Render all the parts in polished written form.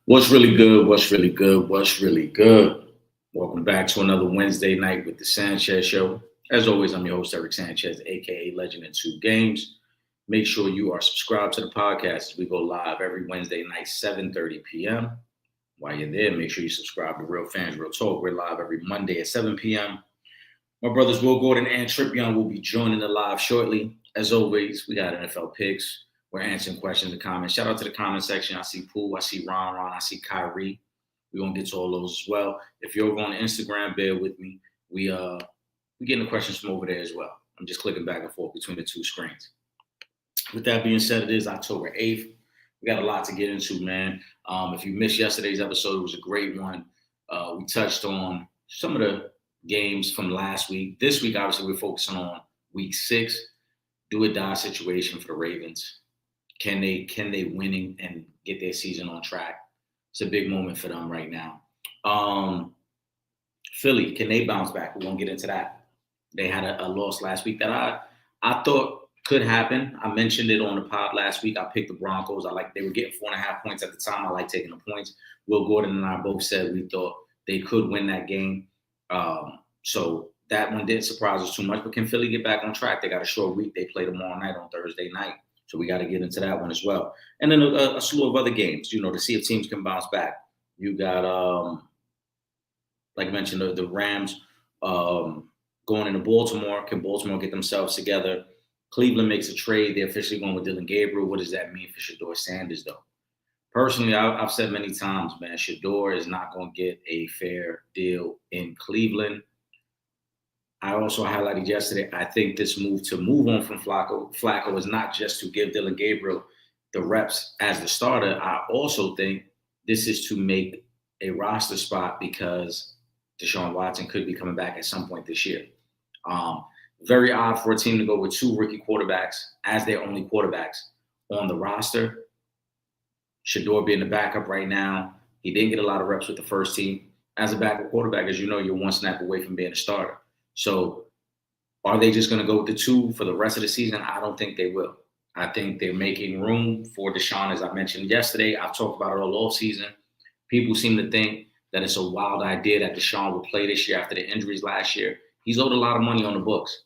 What's really good? What's really good? What's really good? Welcome back to another Wednesday night with the Sanchez Show. As always, I'm your host, Eric Sanchez, aka Legend in Two Games. Make sure you are subscribed to the podcast as we go live every Wednesday night, 7:30 p.m. While you're there, make sure you subscribe to Real Fans Real Talk. We're live every Monday at 7 p.m. My brothers Will Gordon and Trip Young will be joining the live shortly. As always, we got NFL picks. We're answering questions in the comments. Shout out to the comment section. I see Pooh, I see Ron, I see Kyrie. We're gonna get to all those as well. If you're over on Instagram, bear with me. We getting the questions from over there as well. I'm just clicking back and forth between the two screens. With that being said, it is October 8th. We got a lot to get into, man. If you missed yesterday's episode, it was a great one. We touched on some of the games from last week. This week, obviously, we're focusing on week 6, do or die situation for the Ravens. Can they winning and get their season on track? It's a big moment for them right now. Philly, can they bounce back? We're gonna get into that. They had a loss last week that I thought could happen. I mentioned it on the pod last week. I picked the Broncos. They were getting 4.5 points at the time. I like taking the points. Will Gordon and I both said we thought they could win that game. So that one didn't surprise us too much. But can Philly get back on track? They got a short week. They play tomorrow night on Thursday night. So we got to get into that one as well. And then a slew of other games, to see if teams can bounce back. You got, like I mentioned, the Rams going into Baltimore. Can Baltimore get themselves together? Cleveland makes a trade. They're officially going with Dylan Gabriel. What does that mean for Shedeur Sanders, though? Personally, I've said many times, man, Shedeur is not going to get a fair deal in Cleveland. I also highlighted yesterday, I think this move on from Flacco is not just to give Dylan Gabriel the reps as the starter. I also think this is to make a roster spot because Deshaun Watson could be coming back at some point this year. Very odd for a team to go with 2 rookie quarterbacks as their only quarterbacks on the roster. Shedeur being the backup right now. He didn't get a lot of reps with the first team. As a backup quarterback, as you know, you're one snap away from being a starter. So are they just going to go with the 2 for the rest of the season? I don't think they will. I think they're making room for Deshaun, as I mentioned yesterday. I've talked about it all offseason. People seem to think that it's a wild idea that Deshaun will play this year after the injuries last year. He's owed a lot of money on the books.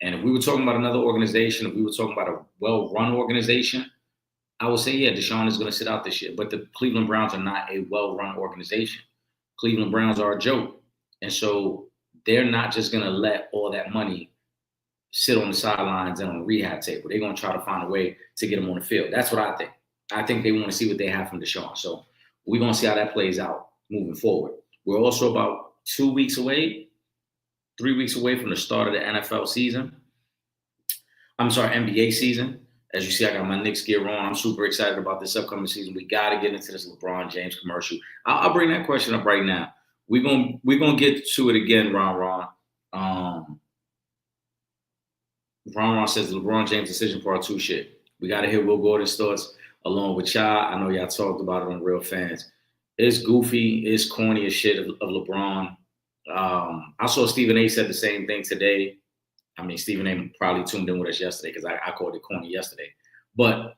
And if we were talking about another organization, if we were talking about a well-run organization, I would say, yeah, Deshaun is going to sit out this year. But the Cleveland Browns are not a well-run organization. Cleveland Browns are a joke. And so they're not just going to let all that money sit on the sidelines and on the rehab table. They're going to try to find a way to get them on the field. That's what I think. I think they want to see what they have from Deshaun. So we're going to see how that plays out moving forward. We're also about 3 weeks away from the start of the NFL season. NBA season. As you see, I got my Knicks gear on. I'm super excited about this upcoming season. We got to get into this LeBron James commercial. I'll bring that question up right now. We're gonna get to it again, Ron. Ron says LeBron James decision part 2 shit. We gotta hear Will Gordon's thoughts along with y'all. I know y'all talked about it on Real Fans. It's goofy, it's corny as shit of LeBron. I saw Stephen A said the same thing today. I mean, Stephen A probably tuned in with us yesterday because I called it corny yesterday. But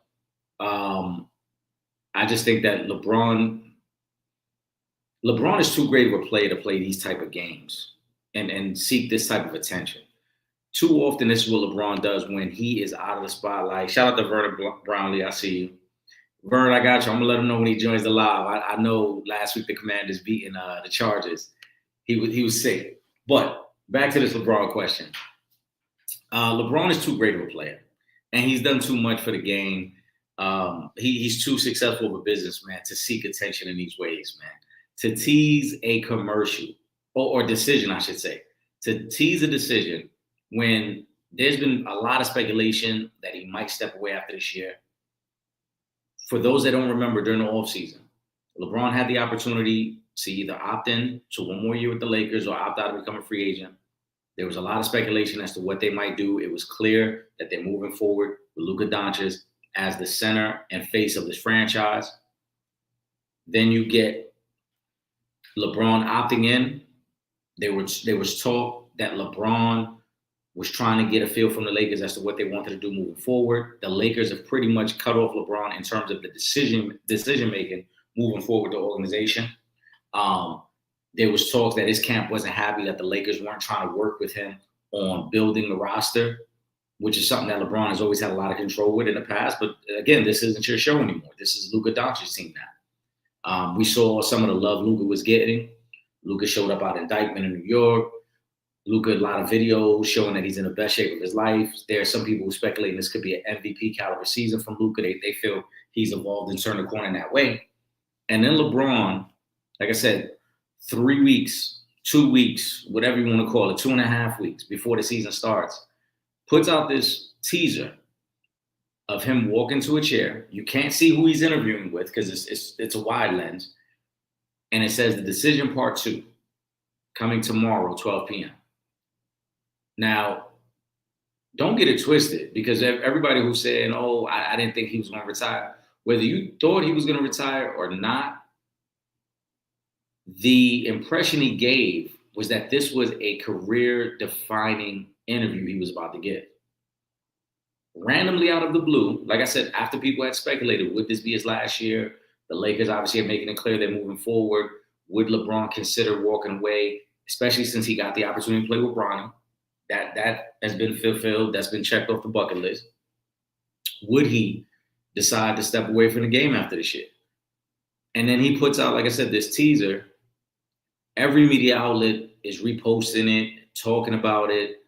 I just think that LeBron is too great of a player to play these type of games and seek this type of attention. Too often, this is what LeBron does when he is out of the spotlight. Shout out to Vernon Brownlee. I see you. Vern, I got you. I'm going to let him know when he joins the live. I know last week the Commanders beating the Chargers. He was sick. But back to this LeBron question. LeBron is too great of a player, and he's done too much for the game. He's too successful of a businessman to seek attention in these ways, man. To tease a commercial or decision, I should say, to tease a decision when there's been a lot of speculation that he might step away after this year. For those that don't remember, during the offseason, LeBron had the opportunity to either opt in to one more year with the Lakers or opt out and become a free agent. There was a lot of speculation as to what they might do. It was clear that they're moving forward with Luka Doncic as the center and face of this franchise. Then you get LeBron opting in. There was talk that LeBron was trying to get a feel from the Lakers as to what they wanted to do moving forward. The Lakers have pretty much cut off LeBron in terms of the decision making moving forward with the organization. There was talk that his camp wasn't happy that the Lakers weren't trying to work with him on building the roster, which is something that LeBron has always had a lot of control with in the past. But again, this isn't your show anymore. This is Luka Doncic's team now. We saw some of the love Luka was getting. Luka showed up out in Dyckman in New York. Luka, a lot of videos showing that he's in the best shape of his life. There are some people who speculate this could be an MVP caliber season from Luka. They feel he's evolved and turned the corner in that way. And then LeBron, like I said, 3 weeks, 2 weeks, whatever you want to call it, 2.5 weeks before the season starts, puts out this teaser of him walking to a chair. You can't see who he's interviewing with because it's a wide lens. And it says the decision part 2, coming tomorrow, 12 p.m. Now, don't get it twisted, because everybody who's saying, oh, I didn't think he was going to retire, whether you thought he was going to retire or not, the impression he gave was that this was a career-defining interview he was about to give. Randomly out of the blue, like I said, after people had speculated, would this be his last year? The Lakers obviously are making it clear they're moving forward. Would LeBron consider walking away, especially since he got the opportunity to play with Bronny? That has been fulfilled. That's been checked off the bucket list. Would he decide to step away from the game after this shit? And then he puts out, like I said, this teaser. Every media outlet is reposting it, talking about it.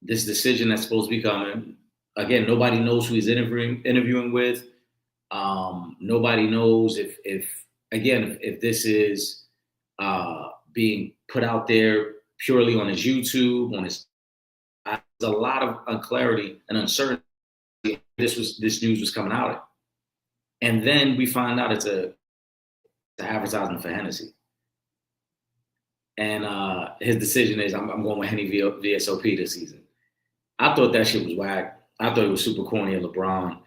This decision that's supposed to be coming. Again, nobody knows who he's interviewing with. Nobody knows if this is being put out there purely on his YouTube, on his. There's a lot of unclarity and uncertainty. This news was coming out, and then we find out it's an advertisement for Hennessy, and his decision is I'm going with Henny VSOP this season. I thought that shit was whack. I thought it was super corny of LeBron.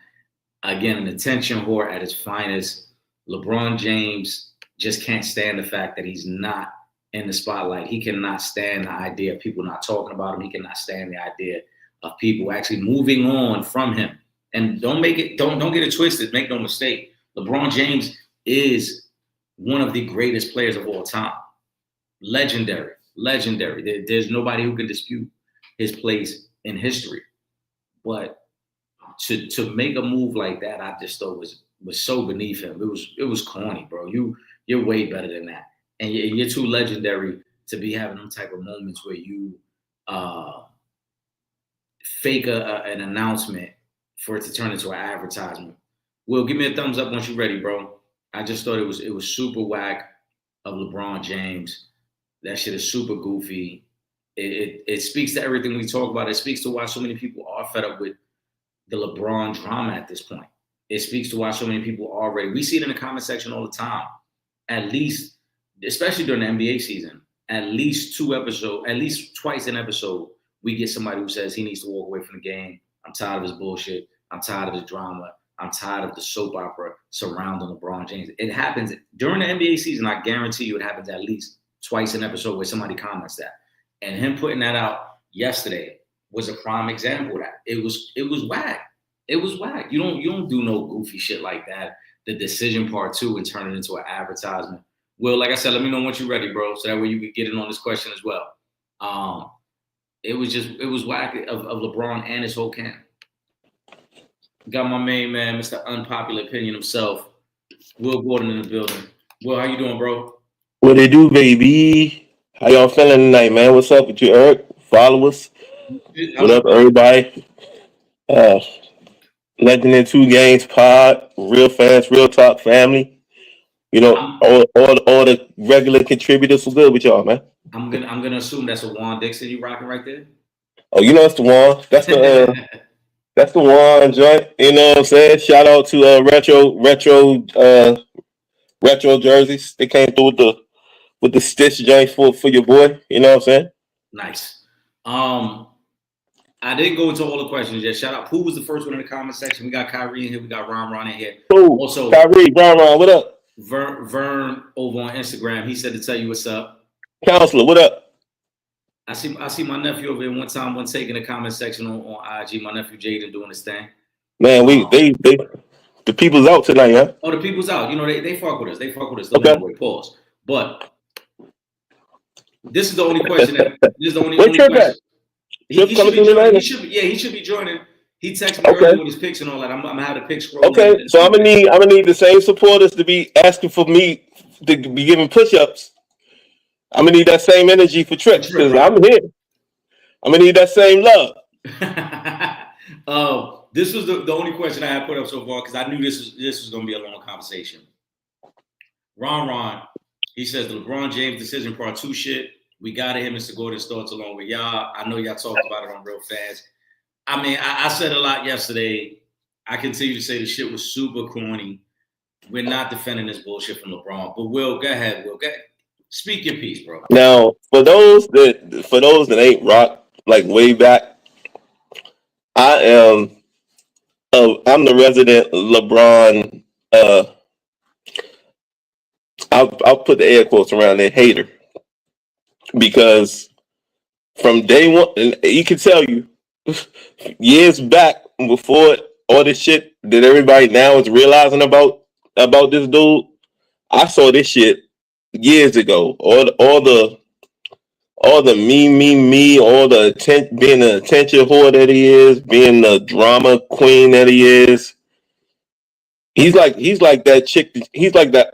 Again, an attention whore at his finest. LeBron James just can't stand the fact that he's not in the spotlight. He cannot stand the idea of people not talking about him. He cannot stand the idea of people actually moving on from him. And don't get it twisted. Make no mistake. LeBron James is one of the greatest players of all time. Legendary. There's nobody who can dispute his place in history. But to make a move like that, I just thought was so beneath him. It was corny, bro. You're way better than that, and you're too legendary to be having them type of moments where you fake an announcement for it to turn into an advertisement. Will, give me a thumbs up once you're ready, bro. I just thought it was super whack of LeBron James. That shit is super goofy. It speaks to everything we talk about. It speaks to why so many people are fed up with the LeBron drama at this point. It speaks to why so many people already. We see it in the comment section all the time. At least, especially during the NBA season, at least twice an episode, we get somebody who says he needs to walk away from the game. I'm tired of his bullshit. I'm tired of his drama. I'm tired of the soap opera surrounding LeBron James. It happens during the NBA season. I guarantee you it happens at least twice an episode where somebody comments that. And him putting that out yesterday was a prime example of that. It was whack. It was whack. You don't do no goofy shit like that. The decision part 2 and turn it into an advertisement. Will, like I said, let me know once you're ready, bro. So that way you can get in on this question as well. It was whack of LeBron and his whole camp. Got my main man, Mr. Unpopular Opinion himself, Will Gordon in the building. Will, how you doing, bro? What they do, baby? How y'all feeling tonight, man? What's up with you, Eric? Followers? What up, everybody? Legend in 2 Games pod, real fans, real talk family. You know, all the regular contributors were good with y'all, man. I'm gonna assume that's a Juan Dixon you rocking right there. Oh, you know it's the one. That's the that's the one joint. You know what I'm saying? Shout out to retro jerseys. They came through with the stitch joint for your boy. You know what I'm saying? Nice. I didn't go into all the questions yet. Shout out. Who was the first one in the comment section? We got Kyrie in here. We got Ron in here. Ooh, also, Kyrie, Ron, what up? Vern over on Instagram. He said to tell you what's up. Counselor, what up? I see my nephew over here one take in the comment section on IG. My nephew Jaden doing his thing. Man, The people's out tonight, huh? Oh, the people's out. You know, they fuck with us. They fuck with us. Okay. Way pause. But this is the only question that this is the only Where's Trip question. at? He should be joining. He should be joining. He texted me earlier with his picks and all that. I'm gonna have the picks scroll. Okay, so I'm gonna need the same supporters to be asking for me to be giving push-ups. I'm gonna need that same energy for Trips because I'm here. I'm gonna need that same love. This was the only question I had put up so far because I knew this was gonna be a long conversation. Ron, he says the LeBron James decision part 2 shit. We gotta hear Mr. Gordon's thoughts along with y'all. I know y'all talked about it on Real Fast. I mean, I said a lot yesterday. I continue to say the shit was super corny. We're not defending this bullshit from LeBron. But Will, go ahead. Speak your piece, bro. Now, for those that ain't rock like way back, I'm the resident LeBron. I'll put the air quotes around there, hater, because from day one, and he can tell you, years back before all this shit that everybody now is realizing about this dude, I saw this shit years ago. All the me, all the being the attention whore that he is, being the drama queen that he is. He's like that chick. He's like a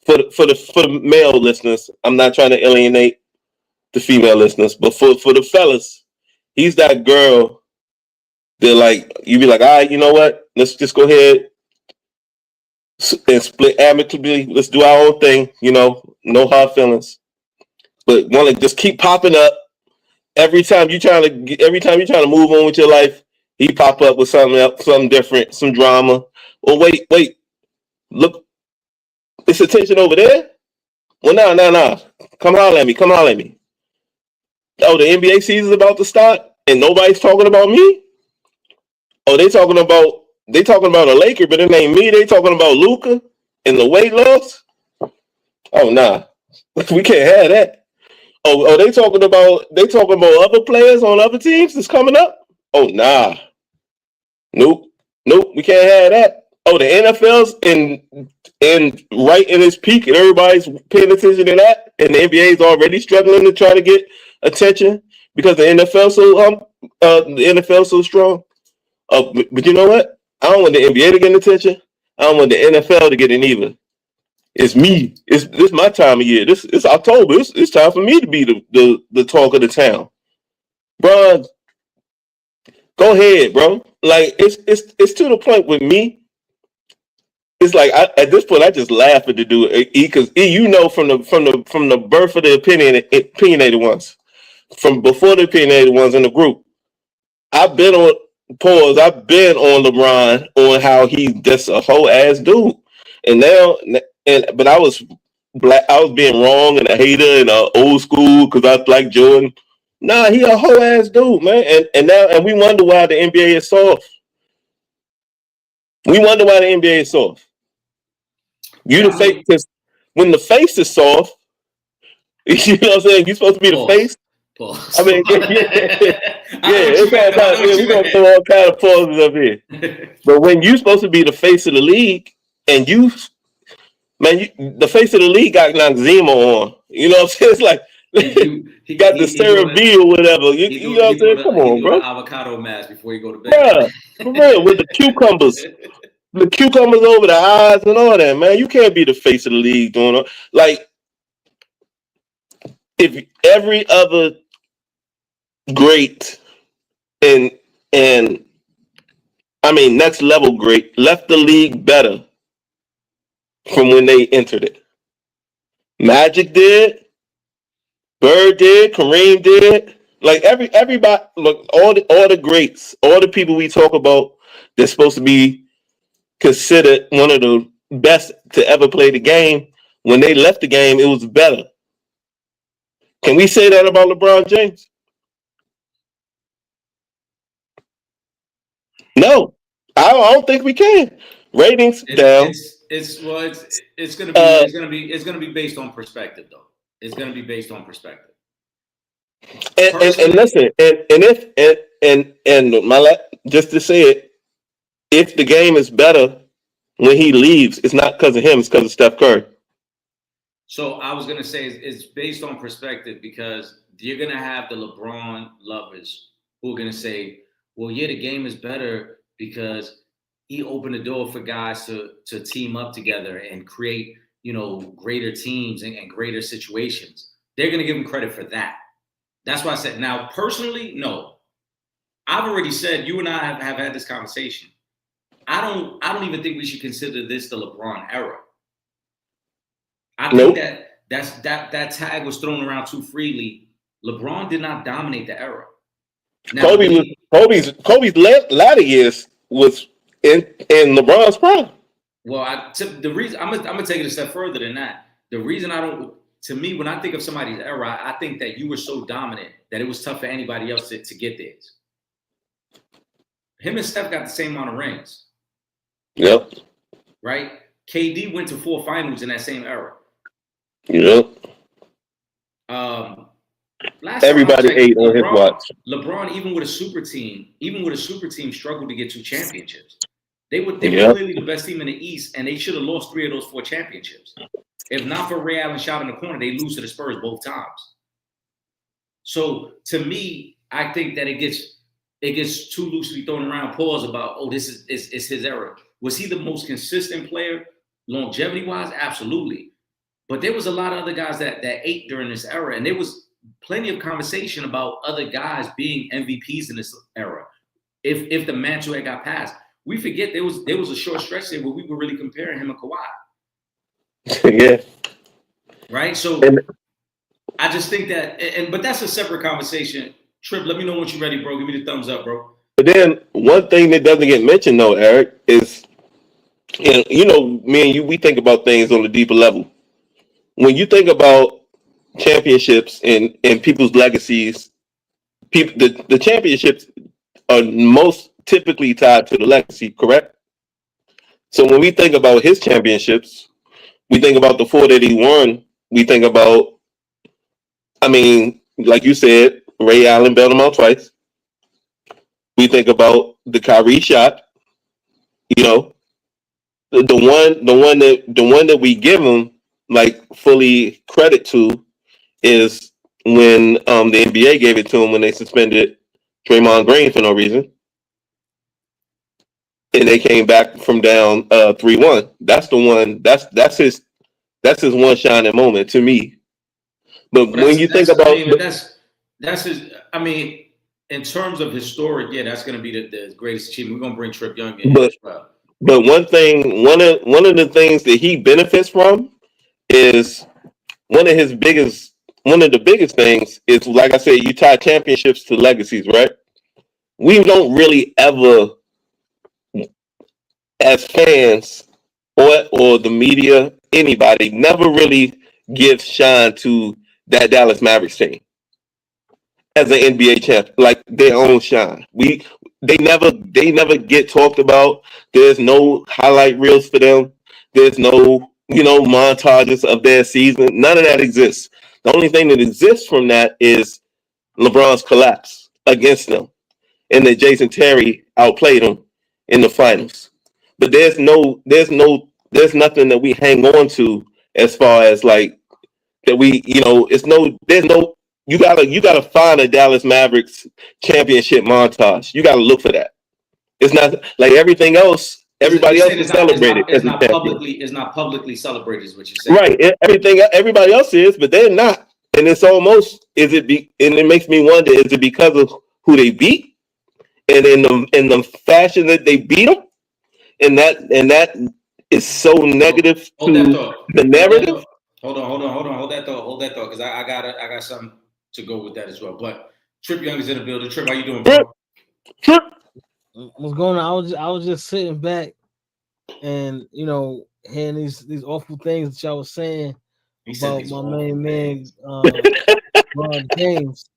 for the male listeners. I'm not trying to alienate the female listeners, but for the fellas, he's that girl that like you be like, all right, you know what? Let's just go ahead and split amicably. Let's do our own thing. You know, no hard feelings. But want to just keep popping up every time you trying to move on with your life. He pop up with something else, something different, some drama. Well, wait, look, it's attention over there. Well, no. Come holler at me. Oh, the NBA season's about to start, and nobody's talking about me. Oh, they talking about a Laker, but it ain't me. They talking about Luka and the weight loss. Oh, nah, we can't have that. Oh, they talking about other players on other teams that's coming up. Oh, nah, nope, we can't have that. Oh, the NFL's in right in its peak, and everybody's paying attention to that, and the NBA is already struggling to try to get attention because the NFL so strong. But you know what? I don't want the NBA to get attention. I don't want the NFL to get it either. It's me. This my time of year. It's October. It's time for me to be the talk of the town. Bro, go ahead, bro. Like it's to the point with me. It's like at this point I just laugh at the dude because you know from the birth of the opinionated ones, from before the opinionated ones in the group. I've been on LeBron on how he's just a whole ass dude, but I was being wrong and a hater and old school because I like Jordan. Nah, he a whole ass dude, man, and we wonder why the NBA is soft. We wonder why the NBA is soft. Because when the face is soft, you know what I'm saying? You're supposed to be the face. Pause. I mean, it's all about, we're gonna throw all kind of pauses up here. But when you're supposed to be the face of the league, and the face of the league got Noxzema on, you know what I'm saying? It's like he got the CeraVe or whatever. You know what I'm saying? Come on, bro. Avocado mask before you go to bed. Yeah, for real, with the cucumbers. The cucumbers over the eyes and all that, man. You can't be the face of the league doing it. Like, if every other great and I mean next level great left the league better from when they entered it. Magic did, Bird did, Kareem did. Like everybody, look, all the greats, all the people we talk about, they're supposed to be considered one of the best to ever play the game. When they left the game, it was better. Can we say that about LeBron James? No, I don't think we can. Ratings down. It's gonna be based on perspective, though. It's gonna be based on perspective. And listen, just to say it, if the game is better when he leaves, it's not because of him, it's because of Steph Curry. So I was gonna say it's based on perspective, because you're gonna have the LeBron lovers who are gonna say, well, yeah, the game is better because he opened the door for guys to team up together and create, greater teams and greater situations. They're gonna give him credit for that. That's why I said, now personally, no. I've already said, you and I have had this conversation. I don't even think we should consider this the LeBron era. I think that tag was thrown around too freely. LeBron did not dominate the era. Now, Kobe's latter years was in LeBron's prime. Well, the reason I'm gonna take it a step further than that. The reason to me, when I think of somebody's era, I think that you were so dominant that it was tough for anybody else to get theirs. Him and Steph got the same amount of rings. Yep. Right? KD went to 4 finals in that same era. Yep. Everybody ate on his watch. LeBron, even with a super team, struggled to get 2 championships. They were clearly the best team in the East, and they should have lost 3 of those 4 championships. If not for Ray Allen shot in the corner, they lose to the Spurs both times. So to me, I think that it gets too loosely thrown around. Pause about, this is his era. Was he the most consistent player, longevity wise? Absolutely. But there was a lot of other guys that ate during this era, and there was plenty of conversation about other guys being MVPs in this era. If the mantle had got passed, we forget there was a short stretch there where we were really comparing him and Kawhi. Yeah. Right. So I just think that, but that's a separate conversation. Trip, let me know when you're ready, bro. Give me the thumbs up, bro. But then one thing that doesn't get mentioned though, Eric, is me and you, we think about things on a deeper level. When you think about championships and people's legacies, the championships are most typically tied to the legacy, correct? So when we think about his championships, we think about the 4 that he won. We think about, like you said, Ray Allen bailed him out twice. We think about the Kyrie shot. The one that we give him like fully credit to is when the NBA gave it to him when they suspended Draymond Green for no reason, and they came back from down 3-1. That's the one. That's his one shining moment to me. But when you think about that's his. In terms of historic, that's going to be the greatest achievement. We're going to bring Trip Young in as well. But one of the things that he benefits from is one of the biggest things is, like I said, you tie championships to legacies, right? We don't really ever, as fans or the media, anybody, never really gives shine to that Dallas Mavericks team as an NBA champ, like their own shine. They never get talked about. There's no highlight reels for them. There's no montages of their season. None of that exists. The only thing that exists from that is LeBron's collapse against them, and that Jason Terry outplayed him in the finals. But there's nothing that we hang on to as far as like that you gotta find a Dallas Mavericks championship montage. You gotta look for that. It's not like everything else. Everybody else is celebrated. It's not publicly celebrated, is what you're saying. Right. Everybody else is, but they're not. And it's almost and it makes me wonder, is it because of who they beat? And in the fashion that they beat them? And that is so negative to the narrative. Hold that thought, because I got something to go with that as well. But Trip Young is in the building. Trip, how you doing, bro? Trip. What's going on? I was just sitting back and hearing these awful things that y'all was saying about my main man LeBron James.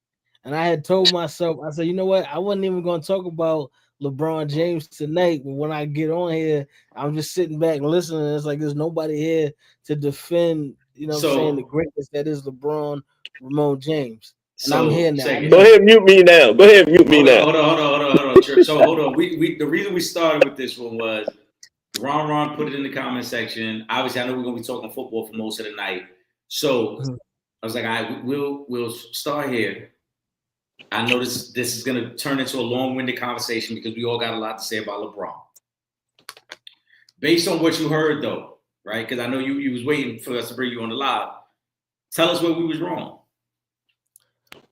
And I had told myself, I said, you know what? I wasn't even going to talk about LeBron James tonight. But when I get on here, I'm just sitting back and listening. It's like there's nobody here to defend, the greatness that is LeBron Ramon James. And I'm here now. Go ahead and mute me now. Hold on. So hold on. We the reason we started with this one was Ron put it in the comment section. Obviously, I know we're gonna be talking football for most of the night. So I was like, all right, we'll start here. I know this is gonna turn into a long-winded conversation because we all got a lot to say about LeBron. Based on what you heard, though, right? Because I know you was waiting for us to bring you on the live. Tell us where we was wrong.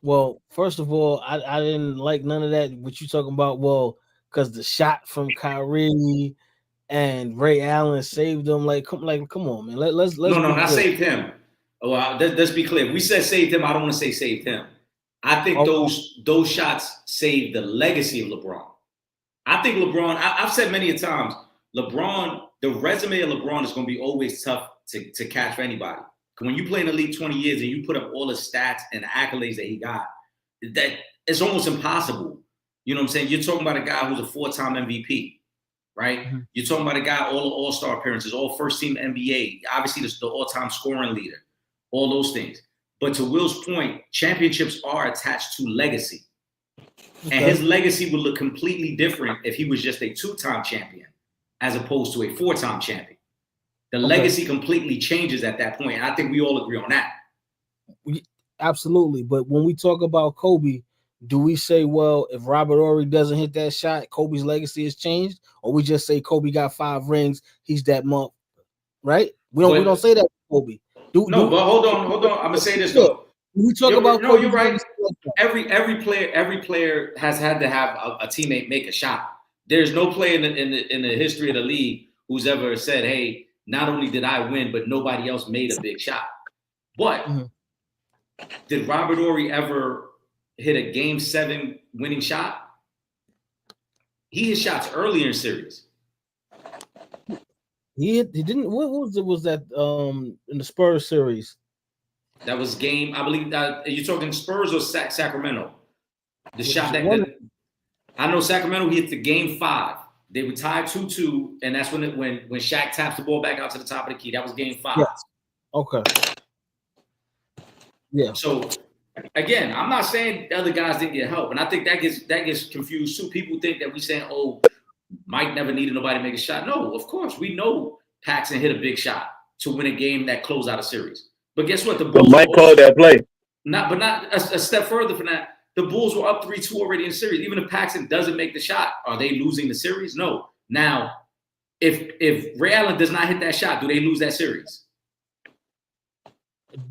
Well, first of all, I didn't like none of that. What you talking about? Well, because the shot from Kyrie and Ray Allen saved them. Come on, man. Let's no, not saved him. Well, let's be clear. If we said saved him, I don't want to say saved him. I think those shots saved the legacy of LeBron. I think LeBron. I've said many a times, LeBron. The resume of LeBron is going to be always tough to catch for anybody. When you play in the league 20 years and you put up all the stats and the accolades that he got, that it's almost impossible. You know what I'm saying? You're talking about a guy who's a 4-time MVP, right? Mm-hmm. You're talking about a guy, all-star appearances, all first-team NBA, obviously the all-time scoring leader, all those things. But to Will's point, championships are attached to legacy. Okay. And his legacy would look completely different if he was just a 2-time champion as opposed to a 4-time champion. The legacy completely changes at that point. And I think we all agree on that. Absolutely. But when we talk about Kobe, do we say, well, if Robert Horry doesn't hit that shot, Kobe's legacy has changed? Or we just say Kobe got 5 rings, he's that month, right? We don't say that to Kobe. But hold on. I'm gonna say this though. When we talk about Kobe, you're right. Every player has had to have a teammate make a shot. There's no player in the history of the league who's ever said, hey, not only did I win, but nobody else made a big shot. But did Robert Horry ever hit a Game 7 winning shot? He hit shots earlier in series. He didn't. What was that in the Spurs series? That was game. I believe that you're talking Spurs or Sacramento. The shot that I know Sacramento. He hit the Game 5. They were tied 2-2, and that's when Shaq taps the ball back out to the top of the key. That was Game 5. Yes. Okay. Yeah. So again, I'm not saying the other guys didn't get help, and I think that gets confused too. People think that we saying, "Oh, Mike never needed nobody to make a shot." No, of course we know Paxson hit a big shot to win a game that closed out a series. But guess what? The Bulls Mike called that play. Not a step further from that. The Bulls were up 3-2 already in series. Even if Paxson doesn't make the shot, are they losing the series? No. Now, if Ray Allen does not hit that shot, do they lose that series?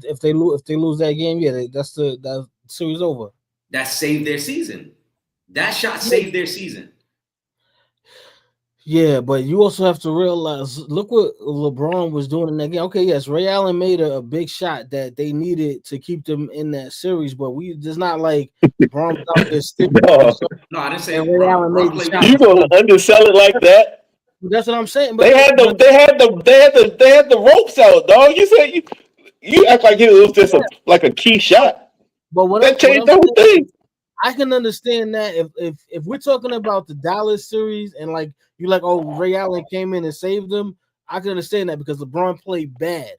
If they lose that game, yeah, that series over. That saved their season. That shot saved their season. Yeah, but you also have to realize, look what LeBron was doing in that game. Okay, yes, Ray Allen made a big shot that they needed to keep them in that series, but it's not like LeBron was out there sticking. No, I didn't say Ray Allen made the shot. You gonna undersell it like that? That's what I'm saying. But they had the ropes out, dog. You said you act like it was just like a key shot. But that changed the whole thing. I can understand that if we're talking about the Dallas series and like you like, oh, Ray Allen came in and saved them, I can understand that because LeBron played bad.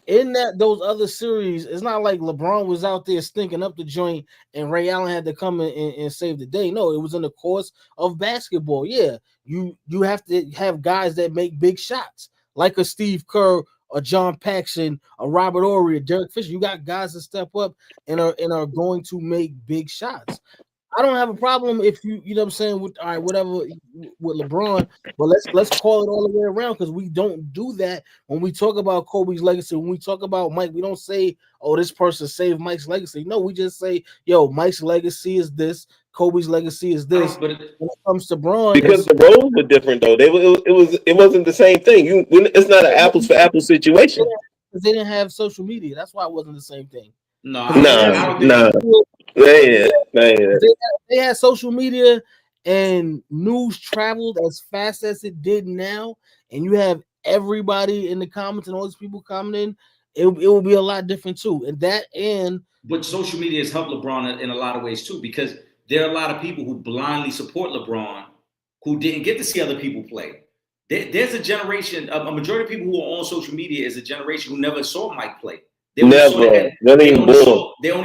In those other series, it's not like LeBron was out there stinking up the joint and Ray Allen had to come in and save the day. No, it was in the course of basketball. Yeah, you have to have guys that make big shots, like a Steve Kerr, a John Paxson, a Robert Horry, a Derek Fisher. You got guys that step up and are going to make big shots. I don't have a problem if you know what I'm saying, with all right, whatever with LeBron, but let's call it all the way around because we don't do that when we talk about Kobe's legacy. When we talk about Mike, we don't say, oh, this person saved Mike's legacy. No, we just say, yo, Mike's legacy is this, Kobe's legacy is this. But when it comes to Bron, because the roles were different though. It wasn't the same thing. It's not an apples for apples situation. Because they didn't have social media. That's why it wasn't the same thing. No. They had social media and news traveled as fast as it did now, and you have everybody in the comments and all these people commenting. It will be a lot different too. But social media has helped LeBron in a lot of ways too, because there are a lot of people who blindly support LeBron who didn't get to see other people play. There's a generation, a majority of people who are on social media is a generation who never saw Mike play. They only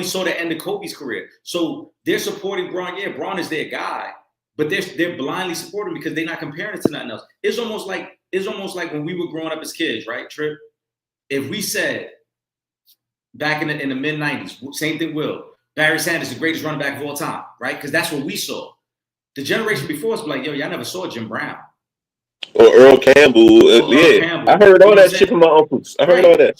saw the end of Kobe's career. So they're supporting Bron. Yeah, Bron is their guy, but they're blindly supporting because they're not comparing it to nothing else. It's almost like when we were growing up as kids, right, Trip? If we said back in the mid 90s, same thing, Will. Barry Sanders, the greatest running back of all time, right? Because that's what we saw. The generation before us was like, yo, y'all never saw Jim Brown. Or Earl Campbell. Campbell. I heard all that shit from my uncles. I heard all that.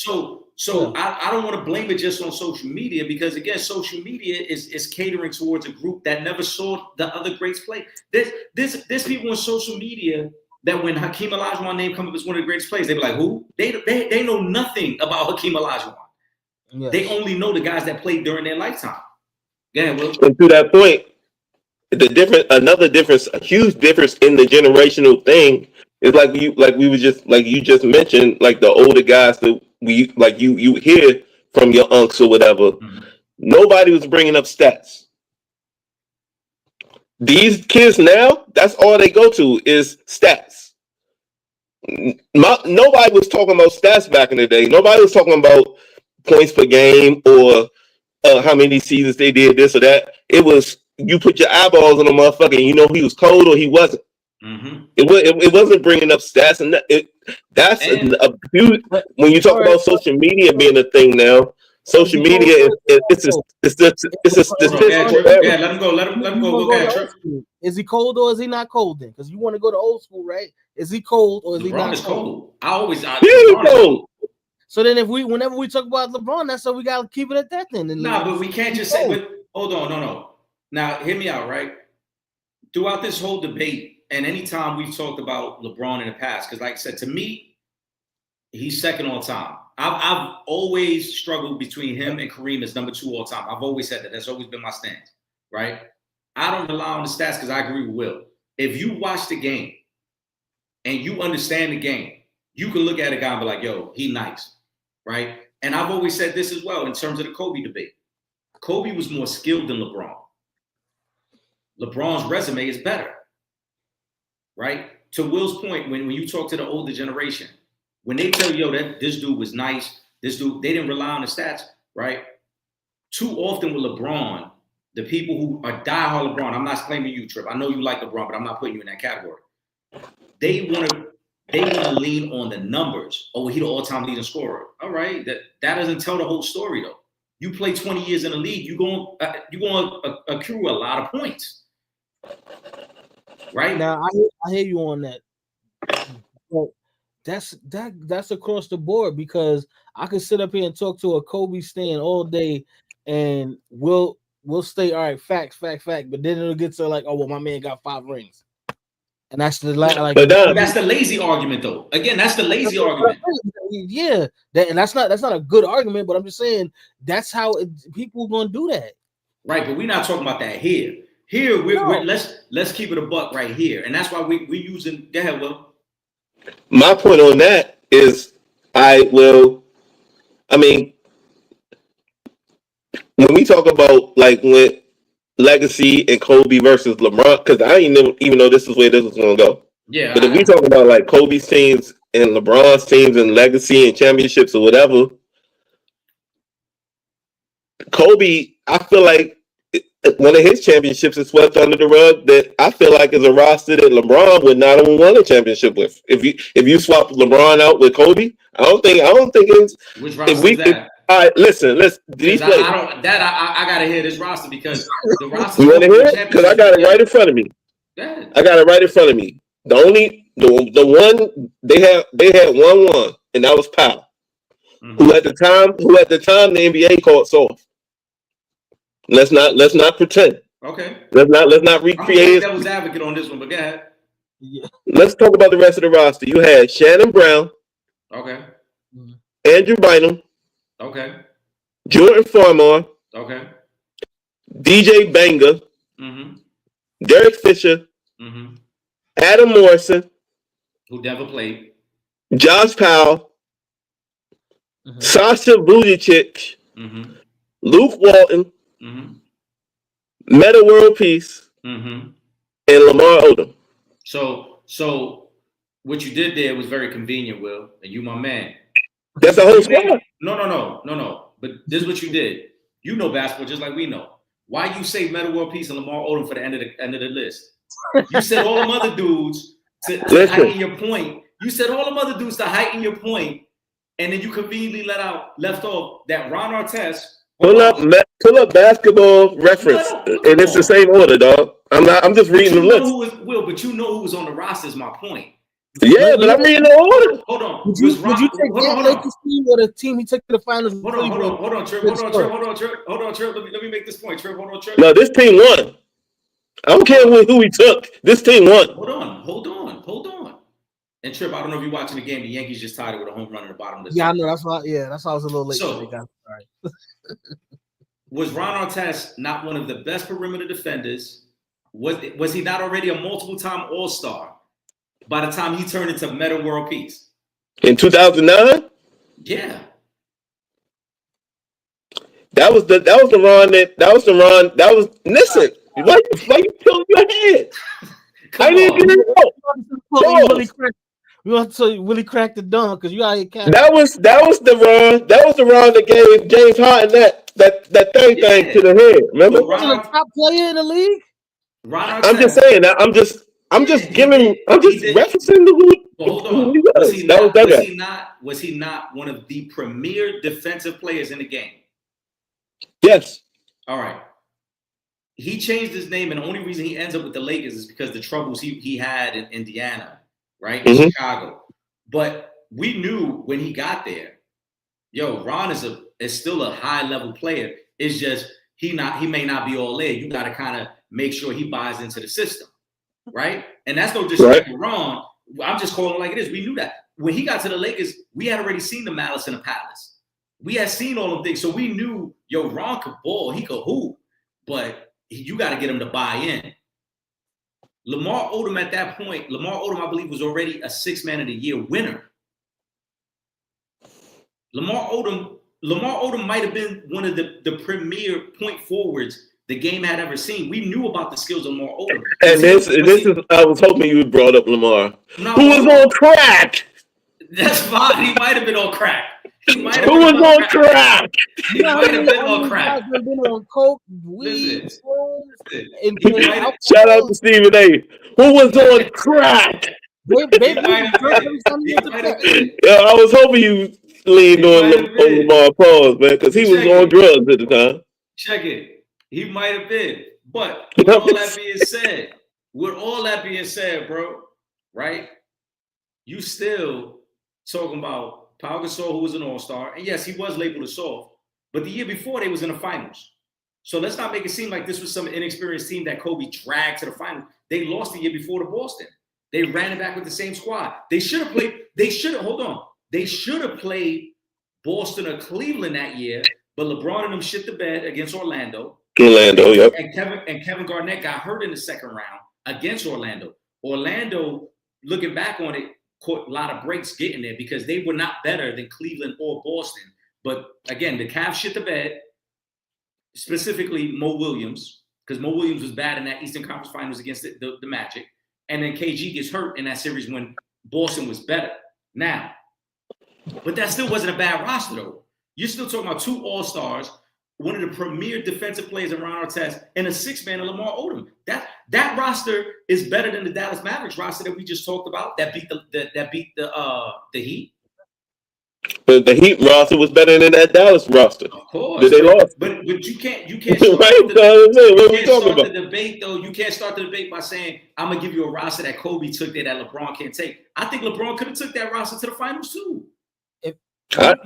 So I don't want to blame it just on social media because, again, social media is catering towards a group that never saw the other greats play. There's people on social media that when Hakeem Olajuwon name comes up as one of the greatest players, they be like, who? They know nothing about Hakeem Olajuwon. Yes. They only know the guys that played during their lifetime. Yeah, Will. And to that point, another difference, a huge difference in the generational thing is you just mentioned, like the older guys that you hear from your unks or whatever. Mm-hmm. Nobody was bringing up stats. These kids now, that's all they go to is stats. Nobody was talking about stats back in the day. Nobody was talking about points per game or how many seasons they did this or that. It was you put your eyeballs on a motherfucker and you know he was cold or he wasn't. Mm-hmm. It wasn't bringing up stats, and that's a huge. When you talk about social media being a thing now, social media it's a statistical. Yeah, let him go. Let him go. Is he cold or is he not cold then? Because you want to go to old school, right? Is he cold or is he not cold? LeBron is cold. So then, whenever we talk about LeBron, that's so we gotta keep it at that then. No, but we can't just say. But hold on, no. Now, hear me out, right? Throughout this whole debate, and anytime we've talked about LeBron in the past, because like I said, to me, he's second all time. I've always struggled between him and Kareem as number 2 all time. I've always said that. That's always been my stance, right? I don't rely on the stats because I agree with Will. If you watch the game and you understand the game, you can look at a guy and be like, yo, he nice, right? And I've always said this as well in terms of the Kobe debate. Kobe was more skilled than LeBron. LeBron's resume is better, right? To Will's point, when you talk to the older generation, when they tell you, yo, that this dude was nice, this dude, they didn't rely on the stats, right? Too often with LeBron, the people who are diehard LeBron, I'm not claiming you, Trip. I know you like LeBron, but I'm not putting you in that category. They want to lean on the numbers. Oh, he the all-time leading scorer. All right, that doesn't tell the whole story though. You play 20 years in the league, you're going to accrue a lot of points. Right now, I hear you on that. But that's across the board because I could sit up here and talk to a Kobe stan all day, and we'll stay all right, fact. But then it'll get to like, oh well, my man got 5 rings, and that's the like. But that's the lazy argument, though. Again, that's the lazy argument. Yeah, and that's not a good argument, but I'm just saying that's how people are gonna do that. Right, but we're not talking about that here. Here, we're let's keep it a buck right here, and that's why we using. Go ahead, Will. My point on that is, when we talk about like when legacy and Kobe versus LeBron, because I didn't even know this is where this was gonna go. Yeah, but if we talk about like Kobe's teams and LeBron's teams and legacy and championships or whatever, Kobe, I feel like one of his championships is swept under the rug that I feel like is a roster that LeBron would not have won a championship with. If you swap LeBron out with Kobe, I don't think it's. Which roster is that? All right, listen. I gotta hear this roster because the roster. You want to hear it? Because I got it right in front of me. Yeah. I got it right in front of me. The one they had 1-1, and that was Powell, who at the time the NBA called soft. Let's not pretend. Okay. Let's not recreate. I'm devil's advocate on this one, but go ahead. Yeah. Let's talk about the rest of the roster. You had Shannon Brown. Okay. Andrew Bynum. Okay. Jordan Farmar. Okay. DJ Banger. Mm-hmm. Derek Fisher. Mm-hmm. Adam Morrison. Who never played. Josh Powell. Mm-hmm. Sasha Vujacic. Mm-hmm. Luke Walton. Mm-hmm. Metta World Peace. Mm-hmm. And Lamar Odom. So what you did there was very convenient, Will, and you my man. That's the whole squad. No. But this is what you did. You know basketball just like we know. Why you save Metta World Peace and Lamar Odom for the end of the list? You said all them other dudes to heighten your point. You said all them other dudes to heighten your point, and then you conveniently left off that Ron Artest. Pull up basketball reference, and it's the same order, dog. I'm just reading the list. But you know who was on the roster is my point. Yeah, but I'm reading the order. Hold on. Would you take that Lakers team or the team he took to the finals? Hold on, Trip. Let me make this point, Trip. Hold on, Trip. No, this team won. I don't care who he took. This team won. Hold on. And Trip, I don't know if you're watching the game. The Yankees just tied it with a home run in the bottom of the I know. That's why I was a little late. So, was Ron Artest not one of the best perimeter defenders? Was he not already a multiple-time All-Star by the time he turned into Meta World Peace? In 2009? Yeah. That was the Ron. Listen, why you killing your head? I didn't get it out. We want to Willie crack the dunk because you out here catching. That was the Ron. That was the Ron that gave James Harden that thing to the head. Remember? The top player in the league. I'm just saying. I'm just referencing the who. Hold on. Was he not one of the premier defensive players in the game? Yes. All right. He changed his name, and the only reason he ends up with the Lakers is because the troubles he had in Indiana, right? In Chicago. But we knew when he got there, Ron is still a high-level player. It's just he may not be all in. You got to kind of make sure he buys into the system, right? And that's no disrespect to Ron. I'm just calling it like it is. We knew that. When he got to the Lakers, we had already seen the malice in the palace. We had seen all of things. So we knew, Ron could ball. He could hoop. But you got to get him to buy in. Lamar Odom at that point, I believe, was already a 6th Man of the Year winner. Lamar Odom might have been one of the premier point forwards the game had ever seen. We knew about the skills of Lamar Odom. And this is I was hoping you brought up Lamar. Who was on crack? That's fine. He might have been on crack. Who was on crack? He might have been on crack. Been on coke, weed, shout out to Stephen A. Who was on crack? I was hoping you leaned on Lamar pause, man, because he was on drugs at the time. Check it. He might have been. But with all that being said, bro, right? You still talking about Pau Gasol, who was an all-star. And yes, he was labeled a soft. But the year before, they was in the finals. So let's not make it seem like this was some inexperienced team that Kobe dragged to the finals. They lost the year before to Boston. They ran it back with the same squad. They should have played Boston or Cleveland that year, but LeBron and them shit the bed against Orlando. Yep. And Kevin Garnett got hurt in the second round against Orlando. Orlando, looking back on it, caught a lot of breaks getting there because they were not better than Cleveland or Boston. But again, the Cavs shit the bed, specifically Mo Williams, because Mo Williams was bad in that Eastern Conference Finals against the Magic. And then KG gets hurt in that series when Boston was better. Now, but that still wasn't a bad roster, though. You're still talking about 2 All-Stars, one of the premier defensive players in Ron Artest, and a 6th man in Lamar Odom. That roster is better than the Dallas Mavericks roster that we just talked about. That beat the Heat. But the Heat roster was better than that Dallas roster. Of course. But they lost. But you can't start the debate, though. You can't start the debate by saying, I'm gonna give you a roster that Kobe took there that LeBron can't take. I think LeBron could have took that roster to the finals too. We're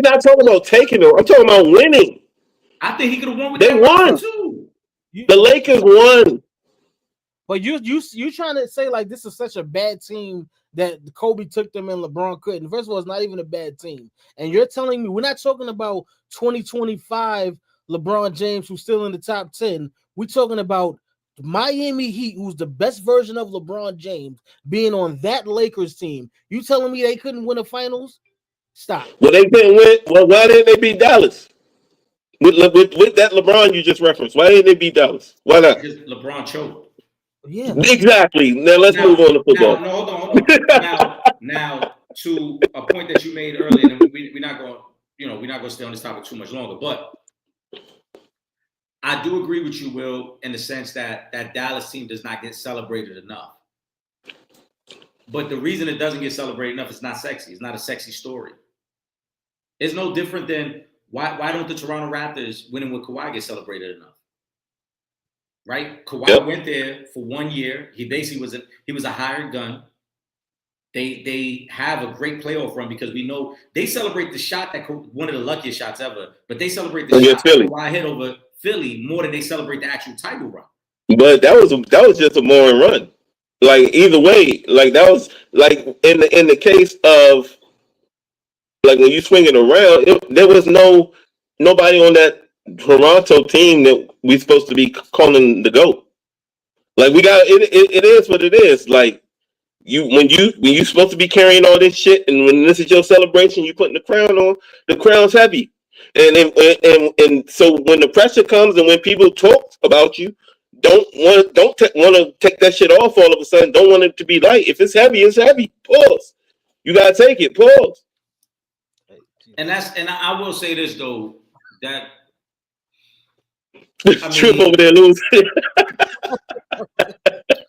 not talking about taking them. I'm talking about winning. I think he could have won with that won too. The Lakers won. But you trying to say like this is such a bad team that Kobe took them and LeBron couldn't. First of all, it's not even a bad team. And you're telling me we're not talking about 2025 LeBron James who's still in the top 10. We're talking about Miami Heat, who's the best version of LeBron James, being on that Lakers team. You telling me they couldn't win a finals? Stop. Well, they couldn't win. Well, why didn't they beat Dallas? With that LeBron you just referenced, why didn't they beat Dallas? Why not? Because LeBron choked. Yeah, exactly. Now let's move on to football. Hold on. now, to a point that you made earlier, and we're not going to stay on this topic too much longer. But I do agree with you, Will, in the sense that that Dallas team does not get celebrated enough. But the reason it doesn't get celebrated enough is not sexy. It's not a sexy story. It's no different than why don't the Toronto Raptors winning with Kawhi get celebrated enough? Right? Kawhi went there for 1 year. He basically was a hired gun. They have a great playoff run because we know they celebrate the shot that one of the luckiest shots ever, but they celebrate the shot that Kawhi hit over Philly more than they celebrate the actual title run. But that was just a morning run. Like either way, like that was like in the case of like when you swing it around, there was nobody on that Toronto team that we're supposed to be calling the GOAT. Like we got it is what it is. Like when you supposed to be carrying all this shit, and when this is your celebration, you putting the crown on. The crown's heavy, and so when the pressure comes and when people talk about you, don't want to take that shit off all of a sudden. Don't want it to be light. If it's heavy, it's heavy. Pause. You gotta take it. Pause. And I will say this though, that Trip over there losing.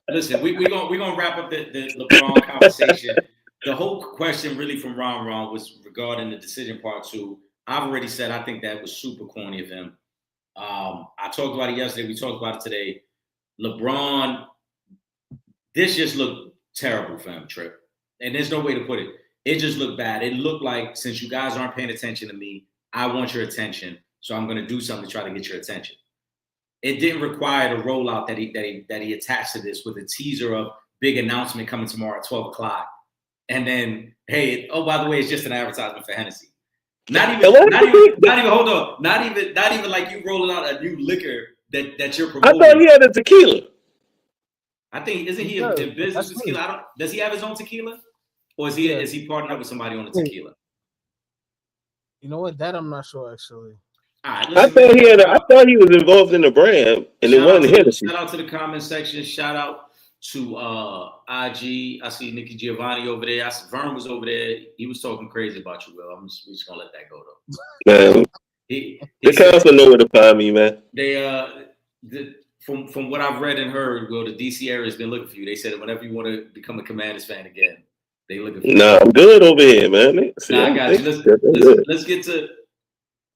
Listen, we're gonna wrap up the LeBron conversation. The whole question really from Ron was regarding the decision part 2. I've already said I think that was super corny of him. I talked about it yesterday. We talked about it today. LeBron, this just looked terrible for him, Trip. And there's no way to put it. It just looked bad. It looked like, since you guys aren't paying attention to me, I want your attention. So I'm going to do something to try to get your attention. It didn't require the rollout that he attached to this with a teaser of big announcement coming tomorrow at 12 o'clock. And then, hey, oh, by the way, it's just an advertisement for Hennessy. Not even hold on. Not even like you rolling out a new liquor that you're promoting. I thought he had a tequila. I think, isn't he in business with tequila? Does he have his own tequila? Or is he partnered up with somebody on the tequila? You know what? That I'm not sure actually. Right, I thought he was involved in the brand, and it wasn't Hennessy. Shout out to the comment section. Shout out to IG. I see Nikki Giovanni over there. I see Vern was over there. He was talking crazy about you, Will. We're just gonna let that go though. Man, the council know where to find me, man. They from what I've read and heard, Will, the DC area has been looking for you. They said that whenever you want to become a Commanders fan again, they looking for you. Nah, I'm good over here, man. I got you. Let's get to.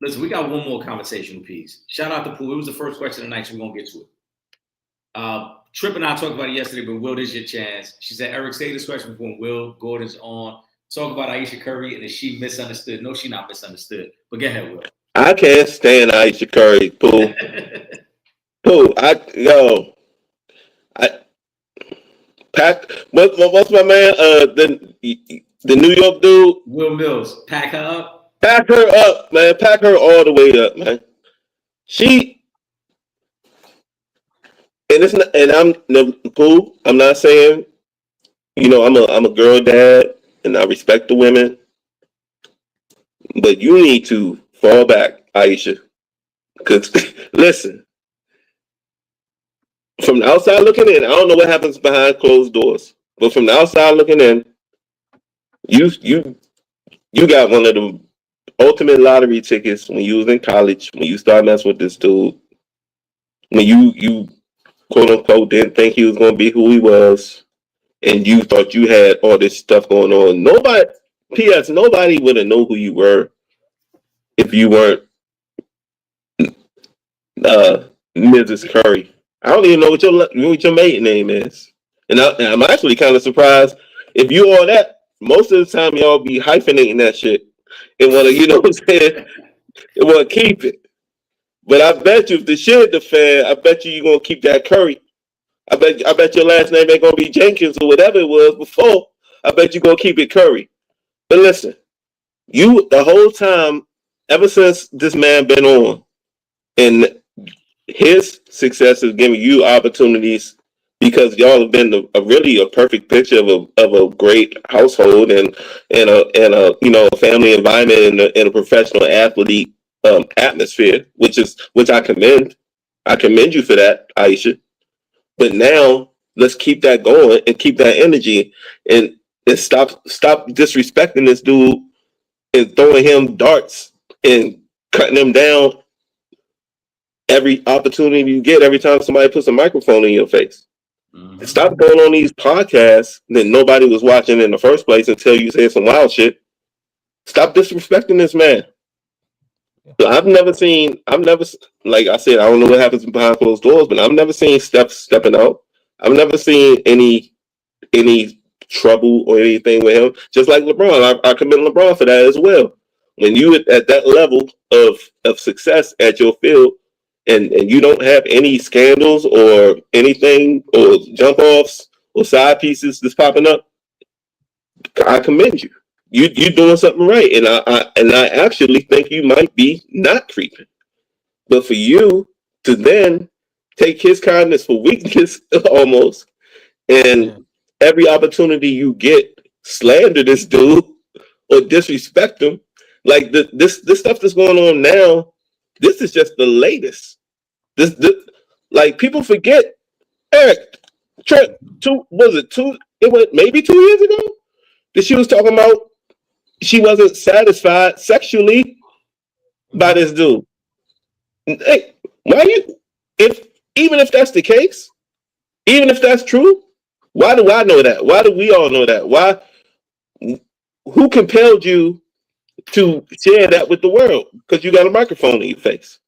Listen, we got one more conversation piece. Shout out to Pooh. It was the first question of the night, so we're going to get to it. Trip and I talked about it yesterday, but Will, this is your chance. She said, Eric, say this question before Will Gordon's on. Talk about Ayesha Curry, and is she misunderstood? No, she's not misunderstood. But go ahead, Will. I can't stand Ayesha Curry, Pooh. What's my man? The New York dude? Will Mills. Pack her up. Pack her up, man. Pack her all the way up, man. I'm not saying, I'm a girl dad and I respect the women, but you need to fall back, Ayesha. Because listen, from the outside looking in, I don't know what happens behind closed doors, but from the outside looking in, you got one of the ultimate lottery tickets when you was in college, when you started messing with this dude, when you quote unquote didn't think he was going to be who he was, and you thought you had all this stuff going on. Nobody would have known who you were if you weren't Mrs. Curry. I don't even know what your maiden name is, and I'm actually kind of surprised if you all that. Most of the time, y'all be hyphenating that shit. And want to, what I'm saying? And want to keep it. But I bet you if the shit the fan, I bet you're going to keep that Curry. I bet your last name ain't going to be Jenkins or whatever it was before. I bet you're going to keep it Curry. But listen, you, the whole time, ever since this man been on, and his success is giving you opportunities because y'all have been a perfect picture of a great household and a family environment and a professional athlete atmosphere, which I commend. I commend you for that, Ayesha. But now let's keep that going and keep that energy and stop disrespecting this dude and throwing him darts and cutting him down every opportunity you get every time somebody puts a microphone in your face. Mm-hmm. Stop going on these podcasts that nobody was watching in the first place until you said some wild shit. Stop disrespecting this man. I've never, like I said, I don't know what happens behind closed doors, but I've never seen stepping out. I've never seen any trouble or anything with him. Just like LeBron, I commend LeBron for that as well. When you at that level of success at your field, and you don't have any scandals or anything or jump offs or side pieces that's popping up, I commend you. You're doing something right, and I actually think you might be not creeping. But for you to then take his kindness for weakness almost, and every opportunity you get, slander this dude or disrespect him, like this stuff that's going on now, this is just the latest. This like people forget, Eric, Trent, it went maybe 2 years ago that she was talking about she wasn't satisfied sexually by this dude. Hey, even if that's the case, even if that's true, why do I know that? Why do we all know that? Why? Who compelled you to share that with the world? Because you got a microphone in your face.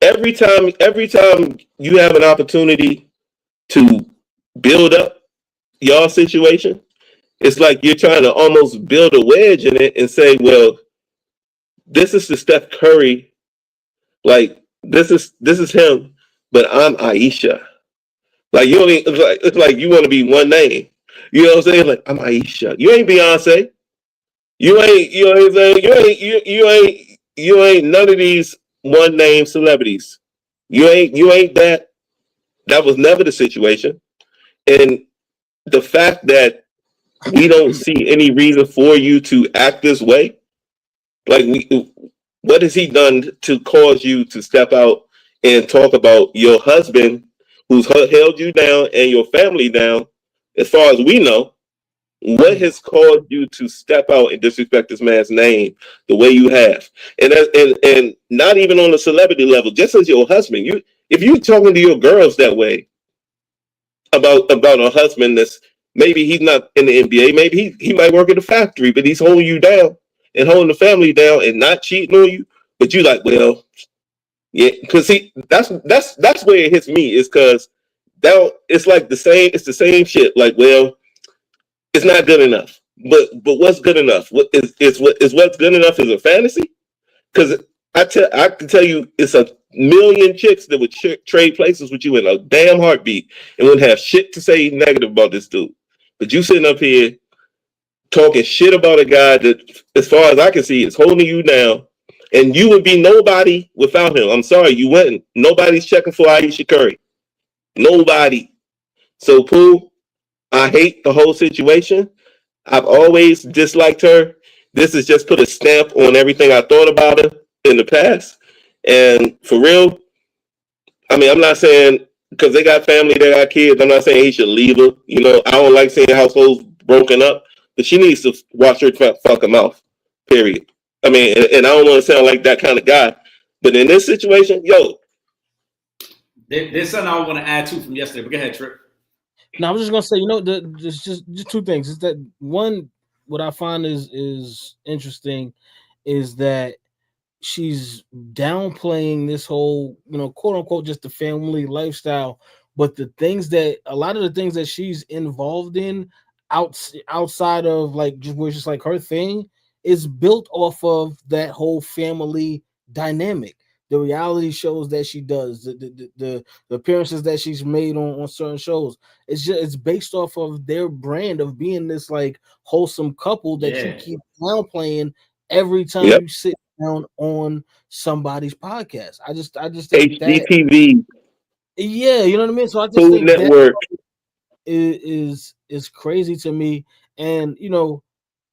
Every time you have an opportunity to build up your situation, it's like you're trying to almost build a wedge in it and say, well, this is the Steph Curry, like this is him, but I'm Aisha. Like you only it's like you want to be one name. You know what I'm saying? Like I'm Aisha. You ain't Beyonce. You know what I'm saying? You ain't none of these one name celebrities. You ain't that. That was never the situation. And the fact that we don't see any reason for you to act this way, like what has he done to cause you to step out and talk about your husband who's held you down and your family down? As far as we know, what has caused you to step out and disrespect this man's name the way you have? And not even on a celebrity level, just as your husband. If you're talking to your girls that way about a husband that's maybe he's not in the NBA, maybe he might work at a factory, but he's holding you down and holding the family down and not cheating on you, but you like, well, yeah, because that's where it hits me, is because that it's like it's the same shit. Like, well, it's not good enough. But what's good enough? What's good enough is a fantasy? Because I can tell you, it's a million chicks that would trade places with you in a damn heartbeat and wouldn't have shit to say negative about this dude. But you sitting up here talking shit about a guy that, as far as I can see, is holding you down, and you would be nobody without him. I'm sorry, you wouldn't. Nobody's checking for Aisha Curry. Nobody. So, Pooh, I hate the whole situation. I've always disliked her. This has just put a stamp on everything I thought about her in the past. And for real, I mean, I'm not saying because they got family, they got kids, I'm not saying he should leave her. You know, I don't like seeing households broken up, but she needs to watch her fucking mouth, period. I mean, and I don't want to sound like that kind of guy, but in this situation, yo. There's something I want to add to from yesterday, but go ahead, Trip. No, I was just gonna say, there's just two things. Is that one? What I find is interesting is that she's downplaying this whole, quote unquote, just the family lifestyle, but a lot of the things that she's involved in outside of like just like her thing is built off of that whole family dynamic. The reality shows that she does, the appearances that she's made on certain shows, it's based off of their brand of being this like wholesome couple that you keep downplaying every time you sit down on somebody's podcast. I just think HGTV. Yeah, you know what I mean. So I just Food think Network is crazy to me, and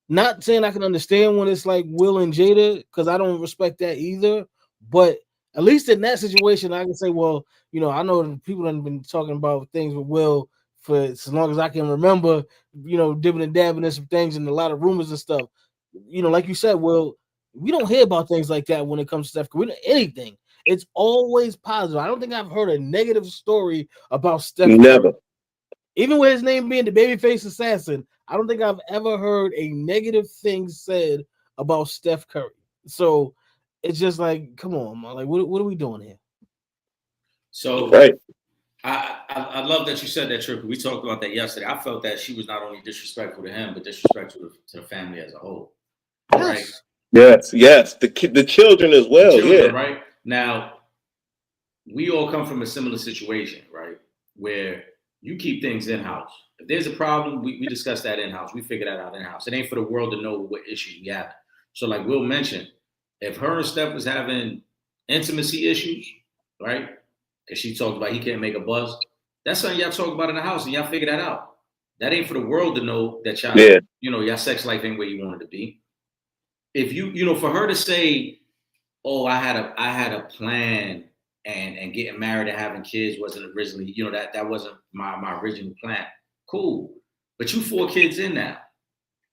not saying I can understand when it's like Will and Jada, because I don't respect that either. But at least in that situation, I can say, well, I know people have been talking about things with Will for as long as I can remember, dipping and dabbing in some things and a lot of rumors and stuff. Like you said, Will, we don't hear about things like that when it comes to Steph Curry, anything. It's always positive. I don't think I've heard a negative story about Steph Never. Curry. Even with his name being the babyface assassin, I don't think I've ever heard a negative thing said about Steph Curry. So it's just like, come on, man. Like, what are we doing here? So right. I love that you said that, Triple. We talked about that yesterday. I felt that she was not only disrespectful to him, but disrespectful to the family as a whole. Right? Yes. The children as well. Children, right? Now, we all come from a similar situation, right? Where you keep things in-house. If there's a problem, we discuss that in-house. We figure that out in-house. It ain't for the world to know what issues we have. So like Will mentioned, if her and Steph was having intimacy issues, right? Because she talked about he can't make a buzz. That's something y'all talk about in the house and y'all figure that out. That ain't for the world to know that y'all, your sex life ain't where you want it to be. If for her to say, oh, I had a plan and getting married and having kids wasn't originally, that wasn't my original plan. Cool. But you 4 kids in now.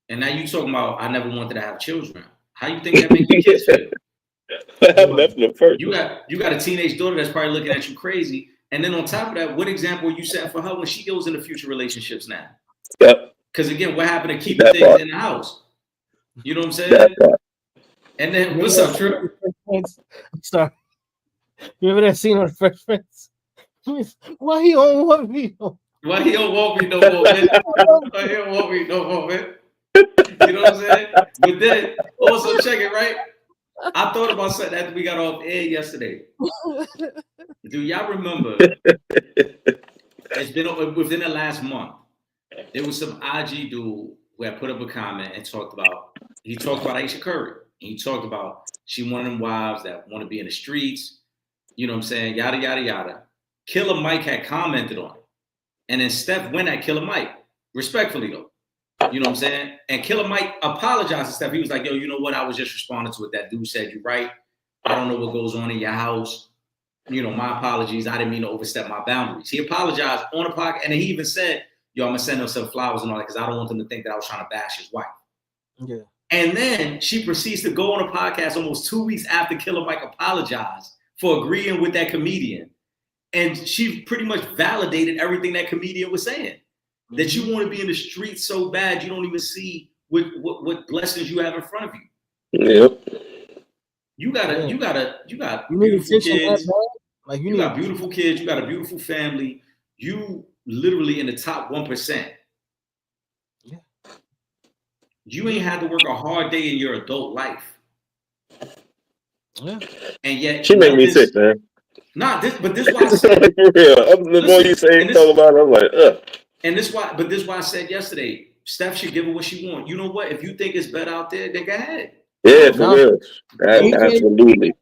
And now you talking about I never wanted to have children. How you think that makes your kids feel? You got a teenage daughter that's probably looking at you crazy. And then on top of that, what example are you setting for her when she goes into future relrelationships now? Yep. Because again, what happened to keeping things in the house? You know what I'm saying? And then what's up, Trip? I'm sorry. Remember that scene on the Fresh Prince? Why he don't want me? Why he don't want me no more, man? Why he don't want me no more, man? You know what I'm saying? But then also check it, right? I thought about something after we got off air yesterday. Do y'all remember? It's been within the last month. There was some IG dude who had put up a comment and talked about Ayesha Curry. He talked about she one of them wives that want to be in the streets. You know what I'm saying? Yada, yada, yada. Killer Mike had commented on it. And then Steph went at Killer Mike. Respectfully, though. You know what I'm saying? And Killer Mike apologized to Steph. He was like, yo, you know what? I was just responding to what that dude said. You're right. I don't know what goes on in your house. My apologies. I didn't mean to overstep my boundaries. He apologized on the podcast. And then he even said, yo, I'm going to send them some flowers and all that because I don't want them to think that I was trying to bash his wife. Yeah. And then she proceeds to go on a podcast almost 2 weeks after Killer Mike apologized for agreeing with that comedian. And she pretty much validated everything that comedian was saying. Mm-hmm. That you want to be in the streets so bad you don't even see what blessings you have in front of you. Yep. You got beautiful kids. Like you got beautiful kids. You got a beautiful family. You literally in the top 1%. Yeah. You ain't had to work a hard day in your adult life. Yeah. And yet she made me sick, man. Nah, this why I said for real. The more you say talk about it, I'm like, ugh. And this why I said yesterday, Steph should give her what she wants. You know what? If you think it's better out there, then go ahead. Yeah, for real. Absolutely.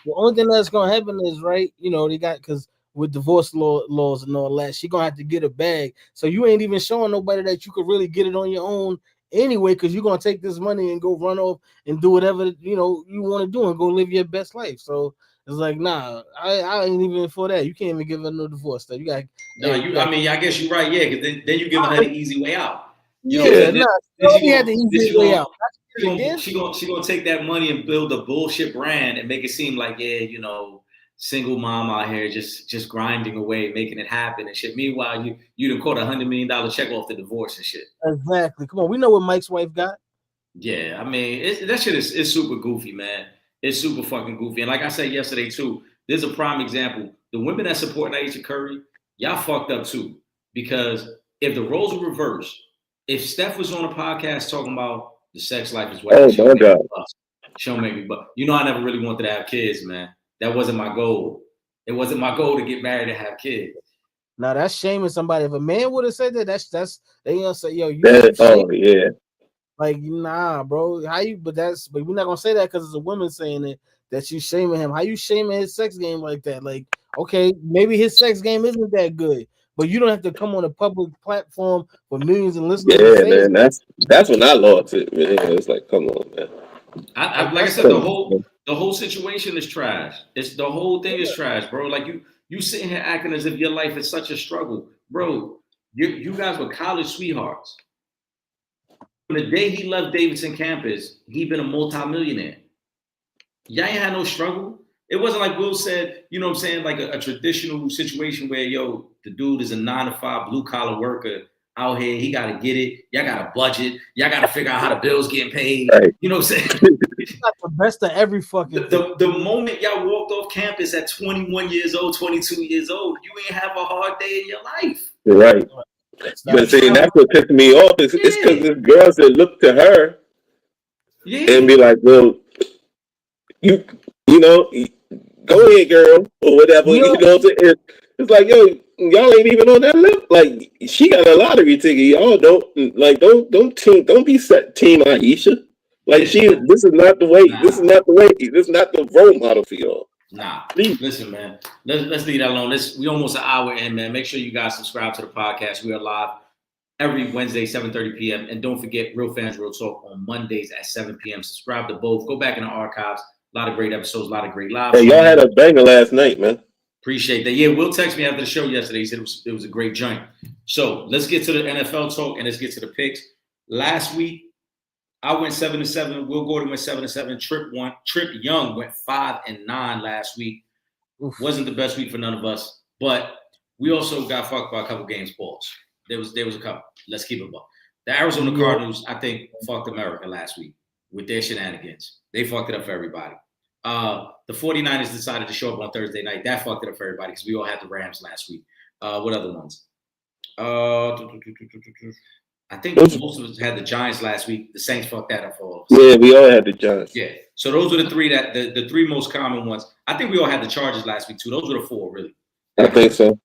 The only thing that's gonna happen is they got because with divorce laws and all that, she gonna have to get a bag. So you ain't even showing nobody that you could really get it on your own anyway, because you're gonna take this money and go run off and do whatever you want to do and go live your best life. So it's like, nah, I ain't even for that. You can't even give her no divorce stuff. You got I mean, I guess you're right, yeah, because then you give her the easy way out. She had the easy way out. She gonna take that money and build a bullshit brand and make it seem like, single mom out here just grinding away, making it happen and shit. Meanwhile, you done caught $100 million check off the divorce and shit. Exactly. Come on, we know what Mike's wife got. Yeah, I mean, that shit is super goofy, man. It's super fucking goofy. And like I said yesterday too, there's a prime example. The women that support Ayesha Curry, y'all fucked up too. Because if the roles were reversed, if Steph was on a podcast talking about the sex life is what she'll make me buck. I never really wanted to have kids, man. That wasn't my goal. It wasn't my goal to get married and have kids. Now that's shaming somebody. If a man would have said that, that's they gonna say, yo, yeah. Like, nah, bro. But we're not gonna say that because it's a woman saying it, that you shaming him. How you shaming his sex game like that? Like, okay, maybe his sex game isn't that good, but you don't have to come on a public platform for millions of listeners. Yeah, man, that's when I lost it, man. It's like, come on, man. Like I said, the whole situation is trash. It's the whole thing is trash, bro. Like you sitting here acting as if your life is such a struggle, bro. You guys were college sweethearts. From the day he left Davidson campus, he been a multimillionaire. Y'all ain't had no struggle. It wasn't like Will said, you know what I'm saying, like a traditional situation where, yo, the dude is a 9-to-5 blue-collar worker out here. He got to get it. Y'all got a budget. Y'all got to figure out how the bills getting paid. Right. You know what I'm saying? It's not the best of every fucking the moment y'all walked off campus at 21 years old, 22 years old, you ain't have a hard day in your life. Right. But see, that's what pissed me off. It's because there's girls that look to her and be like, well, you know, go ahead, girl, or whatever. You know what I'm saying? It's like, yo, y'all ain't even on that level. Like, she got a lottery ticket. Y'all don't be set team Aisha. Like, this is not the way. This is not the way. This is not the role model for y'all. Nah, listen, man. Let's leave that alone. We almost an hour in, man. Make sure you guys subscribe to the podcast. We are live every Wednesday, 7:30 p.m. And don't forget, Real Fans Real Talk on Mondays at 7 p.m. Subscribe to both. Go back in the archives. A lot of great episodes, a lot of great lives. Hey, y'all had a banger last night, man. Appreciate that. Yeah, Will texted me after the show yesterday. He said it was a great joint. So let's get to the NFL talk and let's get to the picks. Last week, I went 7-7. Will Gordon went 7-7. Trip Young went 5-9 last week. Oof. Wasn't the best week for none of us, but we also got fucked by a couple games balls. There was a couple. Let's keep it up. The Arizona Cardinals, I think, fucked America last week with their shenanigans. They fucked it up for everybody. The 49ers decided to show up on Thursday night. That fucked it up for everybody because we all had the Rams last week. What other ones? I think most of us had the Giants last week. The Saints fucked that up for all of us. Yeah, we all had the Giants. Yeah. So those were the three the three most common ones. I think we all had the Chargers last week too. Those were the four, really. I think so.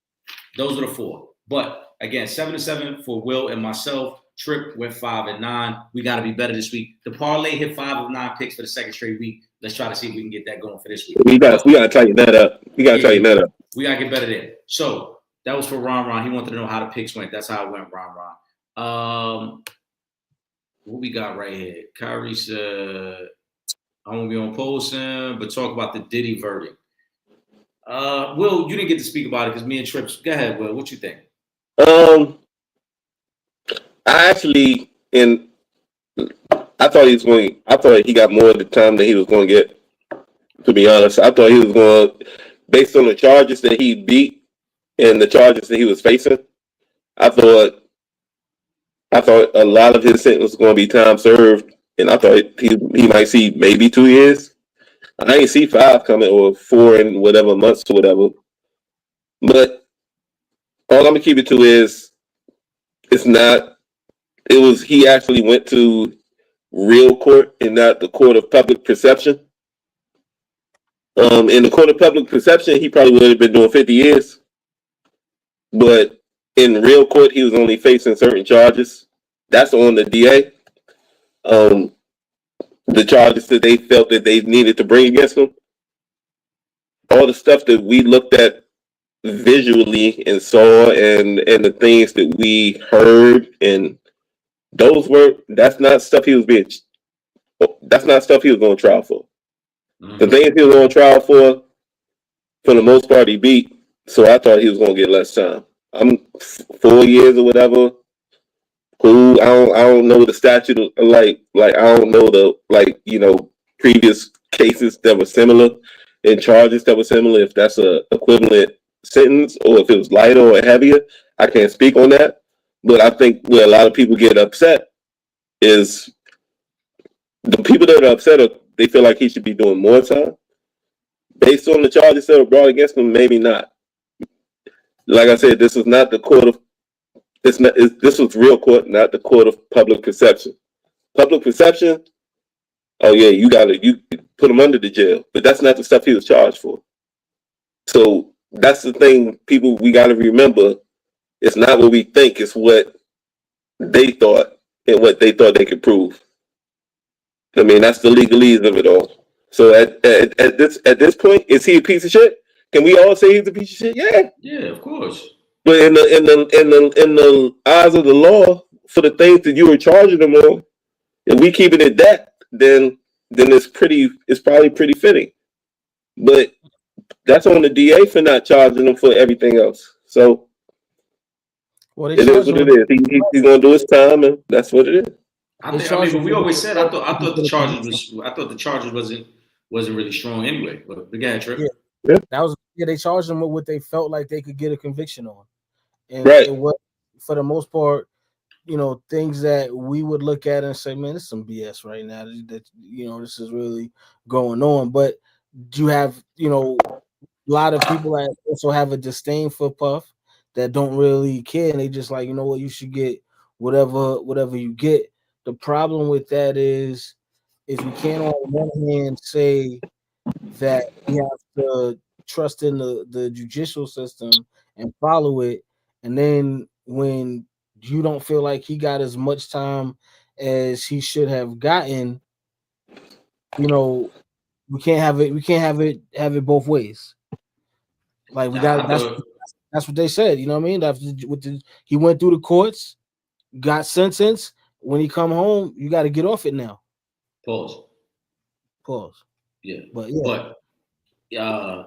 Those were the four. But again, 7-7 for Will and myself. Trip went 5-9. We got to be better this week. The parlay hit 5 of 9 picks for the second straight week. Let's try to see if we can get that going for this week. We got to tighten that up. We got to tighten that up. We got to get better there. So that was for Ron. He wanted to know how the picks went. That's how it went, Ron. What we got right here? Kyrie said, I won't be on posting, but talk about the Diddy verdict. Will, you didn't get to speak about it because me and Trips. Go ahead, Will. What you think? I actually, I thought he got more of the time than he was going to get. To be honest, I thought he was going, based on the charges that he beat and the charges that he was facing. I thought a lot of his sentence was going to be time served, and I thought he might see maybe 2 years. I ain't see 5 coming or 4 in whatever months or whatever. But all I'm gonna keep it to is he actually went to real court and not the court of public perception. In the court of public perception, he probably would have been doing 50 years. But in real court, he was only facing certain charges. That's on the DA. The charges that they felt that they needed to bring against him. All the stuff that we looked at visually and saw and the things that we heard, and that's not stuff he was going to trial for. Mm-hmm. The things he was going to trial for the most part, he beat. So I thought he was going to get less time. I'm 4 years or whatever. Cool. I don't know the statute like I don't know the previous cases that were similar and charges that were similar. If that's a equivalent sentence or if it was lighter or heavier, I can't speak on that. But I think where a lot of people get upset is the people that are upset they feel like he should be doing more time based on the charges that were brought against him. Maybe not. Like I said, this was not the court of. This was real court, not the court of public perception. Public perception. Oh yeah, you put him under the jail, but that's not the stuff he was charged for. So that's the thing, people. We got to remember, it's not what we think; it's what they thought and what they thought they could prove. I mean, that's the legalese of it all. So at this point, is he a piece of shit? Can we all say he's a piece of shit? Yeah. Yeah, of course. But in the eyes of the law, for the things that you were charging him on, if we keeping it that, then it's probably pretty fitting. But that's on the DA for not charging him for everything else. So it is what it is. He's gonna do his time, and that's what it is. I mean, we always said I thought the charges wasn't wasn't really strong anyway. But go ahead, Trip. Yeah. That was they charged them with what they felt like they could get a conviction on, and Right. it was for the most part, things that we would look at and say, man, this is some BS right now. That this is really going on. But you have a lot of people that also have a disdain for Puff that don't really care, and they just like, what, you should get whatever you get. The problem with that is you can't on one hand say that you have to trust in the judicial system and follow it, and then when you don't feel like he got as much time as he should have gotten, we can't have it both ways. Like we got that's what they said. You know what I mean? He went through the courts, got sentenced. When he come home, you got to get off it now. Pause. Yeah, but I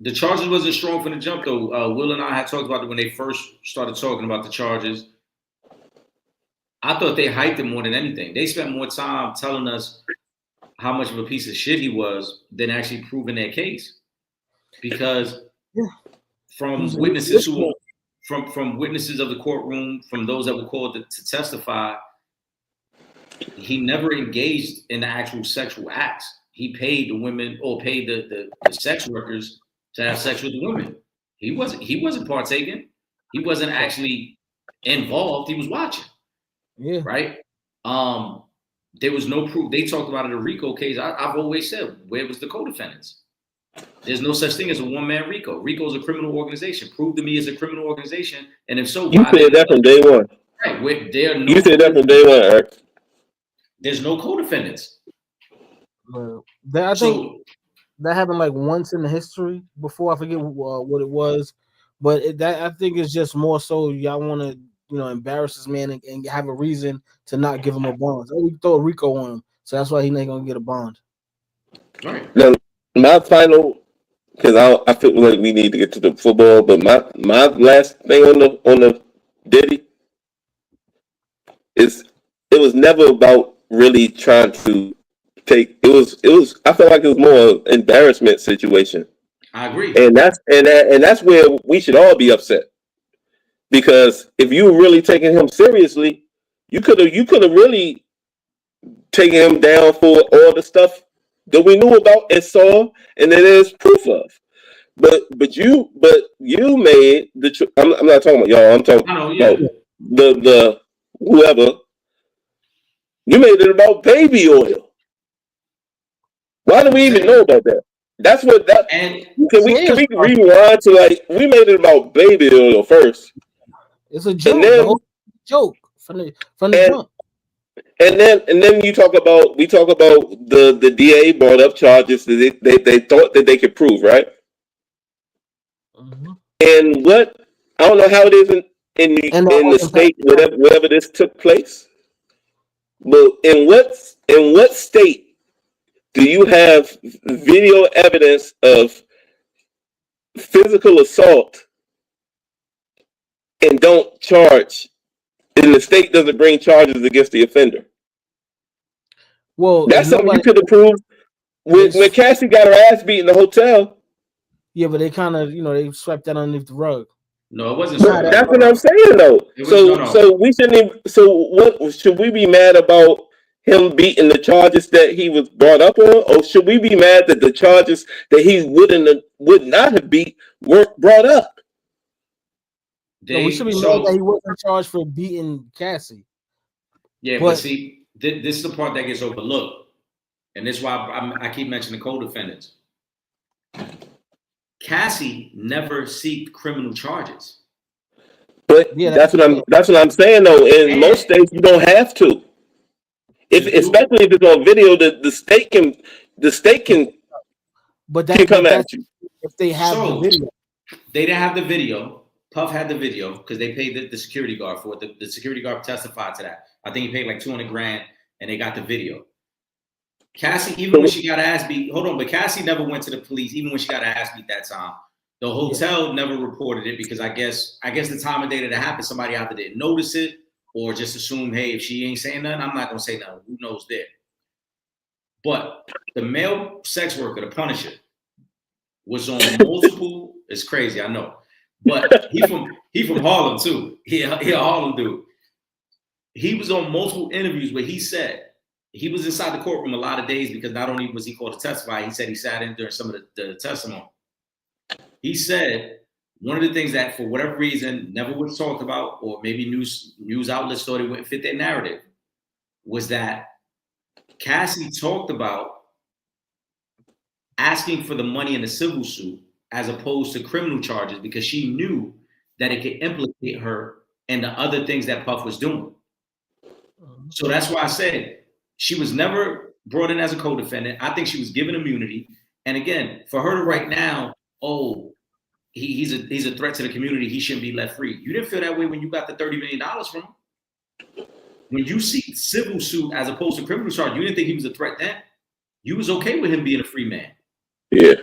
the charges wasn't strong from the jump though. Will and I had talked about it when they first started talking about the charges. I thought they hyped it more than anything. They spent more time telling us how much of a piece of shit he was than actually proving their case. Because from witnesses from witnesses of the courtroom, from those that were called to testify, he never engaged in the actual sexual acts. He paid the women or paid the sex workers to have sex with the women. He wasn't partaking. He wasn't actually involved. He was watching. Yeah. Right. There was no proof. They talked about it in the RICO case. I've always said, where was the co-defendants? There's no such thing as a one-man RICO. RICO is a criminal organization. Prove to me it's a criminal organization. And if so, you said that from day one. Right. You said that from day one, Eric. There's no co-defendants. I think that happened like once in the history before. I forget what it was, but I think it's just more so y'all want to embarrass this man and have a reason to not give him a bond. So we throw a RICO on him, so that's why he ain't gonna get a bond. Right. Now, my final, because I feel like we need to get to the football, but my last thing on the Diddy is it was never about really trying to take. It was. I felt like it was more an embarrassment situation. I agree, and that's where we should all be upset. Because if you were really taking him seriously, you could have really taken him down for all the stuff that we knew about and saw, and that there's proof of. But you made the. I'm not talking about y'all. I'm talking about the whoever. You made it about baby oil. Why do we even know about that? That's what that. And can we rewind to like we made it about baby oil first? It's a joke. The whole joke from the jump. And then we talk about the DA brought up charges that they thought that they could prove, right? Mm-hmm. And what I don't know how it is in the state wherever this took place, but in what state do you have video evidence of physical assault and don't charge, and the state doesn't bring charges against the offender? Well, that's something you could have proved when Cassie got her ass beat in the hotel. Yeah, but they kind of, they swept that underneath the rug. No, it wasn't. That's what I'm saying, though. So we shouldn't even. So what should we be mad about? Him beating the charges that he was brought up on, or should we be mad that the charges that he would not have beat weren't brought up? We should be mad that he wasn't charged for beating Cassie. Yeah, but see, this is the part that gets overlooked, and this is why I keep mentioning co-defendants. Cassie never seeked criminal charges. But that's what I'm saying though. In most states, you don't have to. Especially if it's on video, the state can come at you. If they have the video. They didn't have the video. Puff had the video because they paid the security guard for it. The security guard testified to that. I think he paid like $200,000 and they got the video. Cassie, even when she got her ass beat, but Cassie never went to the police, even when she got her ass beat that time. The hotel never reported it because I guess the time of day that it happened, somebody either didn't notice it or just assume, hey, if she ain't saying nothing, I'm not gonna say nothing. Who knows there? But the male sex worker, the Punisher, was on multiple. It's crazy, I know, but he from Harlem too. He a Harlem dude. He was on multiple interviews where he said he was inside the courtroom a lot of days because not only was he called to testify, he said he sat in during some of the testimony. He said one of the things that for whatever reason never was talked about, or maybe news outlets thought it wouldn't fit their narrative, was that Cassie talked about asking for the money in a civil suit as opposed to criminal charges because she knew that it could implicate her and the other things that Puff was doing. So that's why I said she was never brought in as a co-defendant. I think she was given immunity. And again, for her to right now, oh, he's a threat to the community, he shouldn't be let free. You didn't feel that way when you got the $30 million from him. When you see civil suit as opposed to criminal charge, you didn't think he was a threat then. You was okay with him being a free man. Yeah.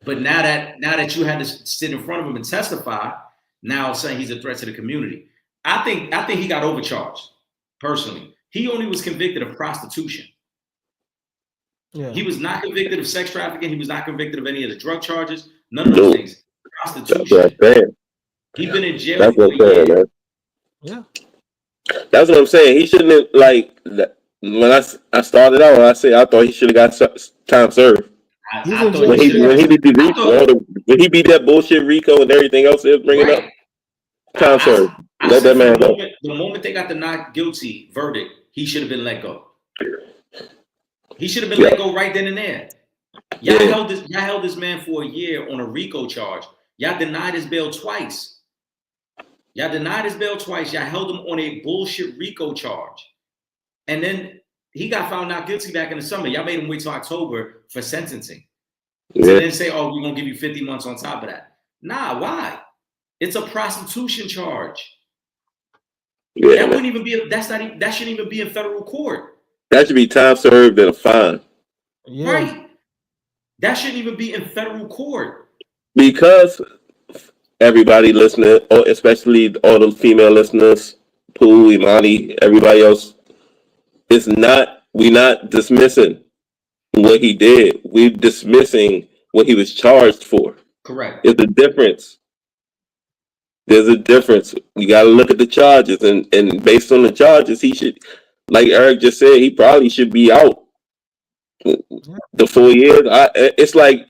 But now that you had to sit in front of him and testify, now saying he's a threat to the community. I think he got overcharged, personally. He only was convicted of prostitution. Yeah. He was not convicted of sex trafficking. He was not convicted of any of the drug charges. None of those things. Prostitution. He's been in jail for a year. Man. Yeah. That's what I'm saying. He shouldn't have, like, when I started out, I said I thought he should have got time served. When he beat that bullshit Rico and everything else they was bringing up, time served. Let that man go. The moment they got the not guilty verdict, he should have been let go. He should have been let go right then and there. Y'all held this man for a year on a Rico charge. Y'all denied his bail twice. Y'all held him on a bullshit Rico charge. And then he got found not guilty back in the summer. Y'all made him wait till October for sentencing. Yeah. So then say, oh, we're going to give you 50 months on top of that. Nah, why? It's a prostitution charge. Yeah. That wouldn't even be, that shouldn't even be in federal court. That should be time served and a fine. Yeah. Right. That shouldn't even be in federal court. Because everybody listening, especially all the female listeners, Pooh, Imani, everybody else, we're not dismissing what he did. We're dismissing what he was charged for. Correct. There's a difference. There's a difference. We got to look at the charges, and based on the charges, he should, like Eric just said, he probably should be out. The 4 years, it's like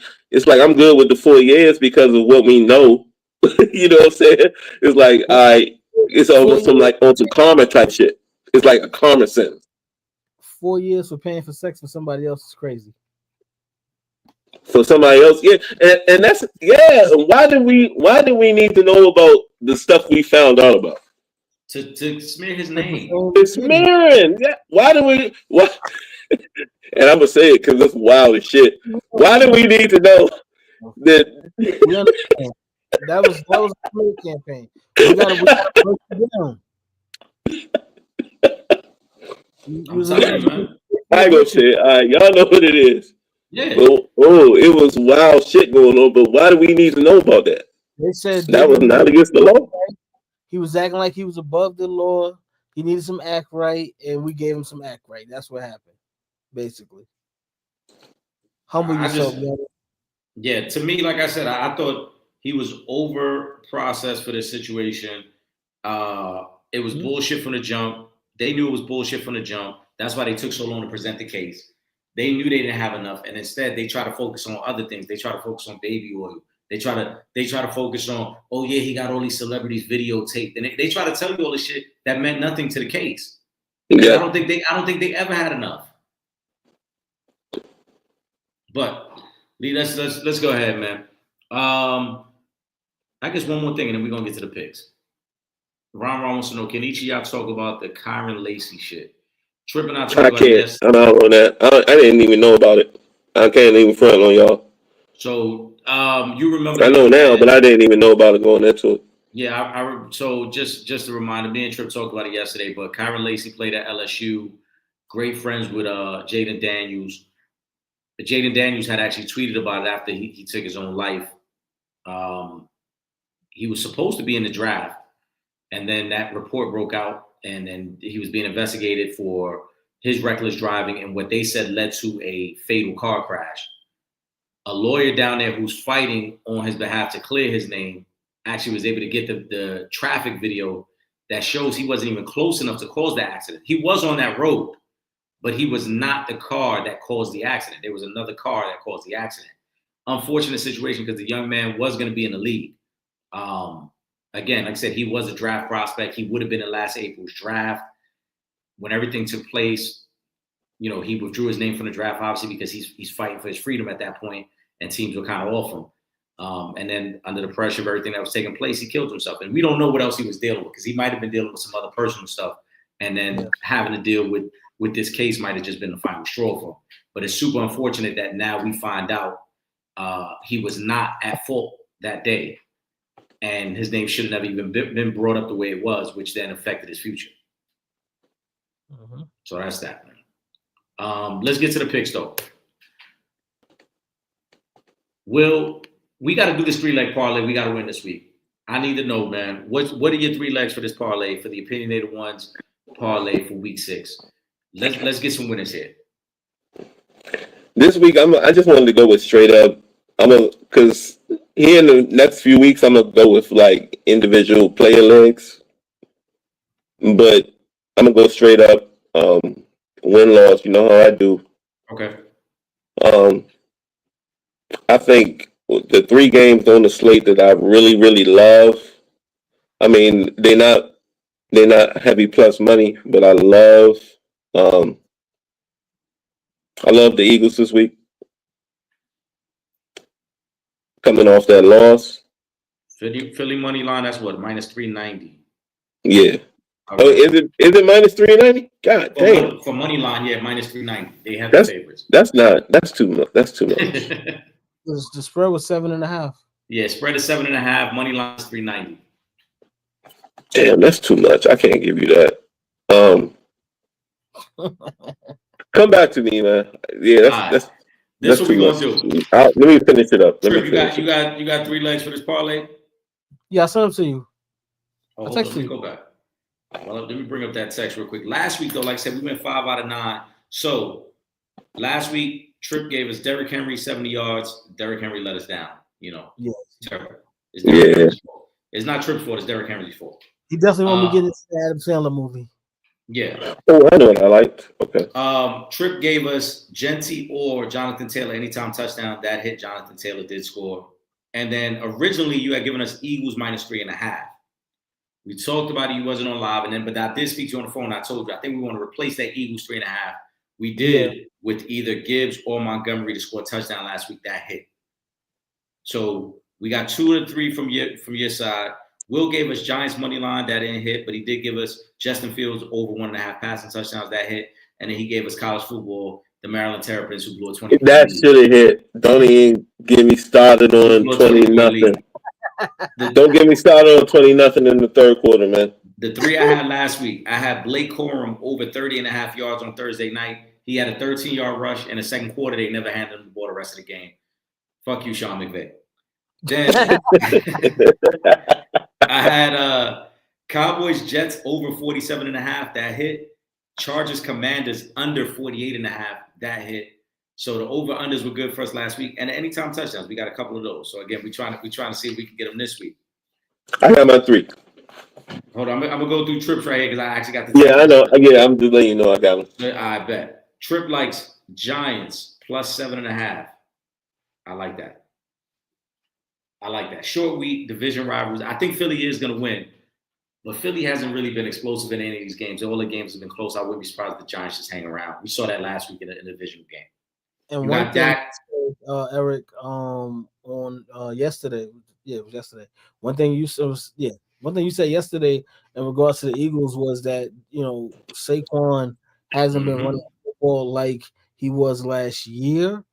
I'm good with the 4 years because of what we know. You know what I'm saying? It's like it's almost on some karma type shit. It's like a karma sentence. 4 years for paying for sex for somebody else is crazy. For somebody else, yeah, and that's Why do we need to know about the stuff we found out about? To smear his name. It's smearing. Yeah. Why do we? What? And I'm gonna say it because it's wild as shit. Why do we need to know that? We understand. That was a clear campaign. We gotta break it down. I ain't gonna say it. All right, y'all know what it is. Yeah. It was wild shit going on, but why do we need to know about that? They said that was not against the law. He was acting like he was above the law. He needed some act right, and we gave him some act right. That's what happened, basically. Humble yourself, man. Yeah, to me, like I said, I thought he was over processed for this situation. It was bullshit from the jump. They knew it was bullshit from the jump. That's why they took so long to present the case. They knew they didn't have enough, and instead they try to focus on other things. They try to focus on baby oil. They try to focus on, oh yeah, he got all these celebrities videotaped, and they try to tell you all this shit that meant nothing to the case. Yeah. I don't think they ever had enough. But Lee, let's go ahead, man. I guess one more thing, and then we're gonna get to the picks. Ron wants to know, can each of y'all talk about the Kyron Lacy shit? Tripping out. I can't. I'm out on that. I didn't even know about it. I can't even front on y'all. So you remember? I know now, but I didn't even know about it going into it. Yeah, so just a reminder, me and Tripp talked about it yesterday, but Kyron Lacy played at LSU, great friends with Jaden Daniels. Jaden Daniels had actually tweeted about it after he took his own life. He was supposed to be in the draft, and then that report broke out, and then he was being investigated for his reckless driving and what they said led to a fatal car crash. A lawyer down there who's fighting on his behalf to clear his name actually was able to get the traffic video that shows he wasn't even close enough to cause that accident. He was on that road, but he was not the car that caused the accident. There was another car that caused the accident. Unfortunate situation because the young man was going to be in the league. Again, like I said, he was a draft prospect. He would have been in last April's draft. When everything took place, he withdrew his name from the draft, obviously, because he's fighting for his freedom at that point, and teams were kind of off him. And then under the pressure of everything that was taking place, he killed himself. And we don't know what else he was dealing with because he might have been dealing with some other personal stuff. And then having to deal with this case might have just been the final straw for him. But it's super unfortunate that now we find out he was not at fault that day. And his name should have never even been brought up the way it was, which then affected his future. So that's that, man. Let's get to the picks, though. Will, we got to do this 3-leg parlay. We got to win this week. I need to know, man, what are your 3 legs for this parlay, for the Opinionated Ones parlay for week 6? Let's get some winners here. This week, I just wanted to go with straight up. Because here in the next few weeks, I'm gonna go with like individual player legs, but I'm gonna go straight up win loss. You know how I do. Okay. I think the 3 games on the slate that I really, really love. I mean, they're not heavy plus money, but I love the Eagles this week. Coming off that loss. Philly money line, that's what, -390. Yeah. Okay. Oh, is it -390? God damn. For money line, yeah, -390. They have the favorites. That's too much. That's too much. The spread was 7.5. Yeah, spread is 7.5. Money line is 390. Damn, that's too much. I can't give you that. Come back to me, man. Yeah, that's this is what we're gonna do. Let me finish it up. You got 3 legs for this parlay? Yeah, I sent them to you. I'll text you. Go back. Well, let me bring up that text real quick. Last week, though, like I said, we went 5 out of 9. So last week, Tripp gave us Derrick Henry 70 yards. Derrick Henry let us down. Yeah. Terrible. It's not Tripp's fault. It's Derrick Henry's fault. He definitely want me to get into the Adam Sandler movie. Yeah. Oh, I know what I liked. Okay. Tripp gave us Genty or Jonathan Taylor anytime touchdown. That hit. Jonathan Taylor did score. And then originally you had given us Eagles -3.5. We talked about it. You wasn't on live. But I did speak to you on the phone. I told you, I think we want to replace that Eagles 3.5. We did with either Gibbs or Montgomery to score a touchdown last week. That hit. So we got 2 of the 3 from your side. Will gave us Giants money line. That didn't hit, but he did give us Justin Fields over 1.5 passing touchdowns. That hit. And then he gave us college football, the Maryland Terrapins, who blew a 20. That should have hit. Don't even get me started on 20-0. Don't get me started on 20-0 in the third quarter, man. The 3 I had last week, I had Blake Corum over 30.5 yards on Thursday night. He had a 13-yard rush. In the second quarter, they never handed him the ball the rest of the game. Fuck you, Sean McVay. Then I had Cowboys Jets over 47.5. That hit. Chargers Commanders under 48.5. That hit. So the over-unders were good for us last week. And the anytime touchdowns, we got a couple of those. So again, we're trying to see if we can get them this week. I got my 3. Hold on, I'm gonna go through Trips right here because I actually got the. Yeah, I know. Yeah, I'm just letting you know I got them. I bet Tripp likes Giants +7.5. I like that. Short week, division rivals. I think Philly is gonna win, but Philly hasn't really been explosive in any of these games. All the games have been close. I wouldn't be surprised if the Giants just hang around. We saw that last week in a divisional game. And one thing, Eric, on yesterday. Yeah, it was yesterday. One thing you said yesterday in regards to the Eagles was that Saquon hasn't been running football like he was last year,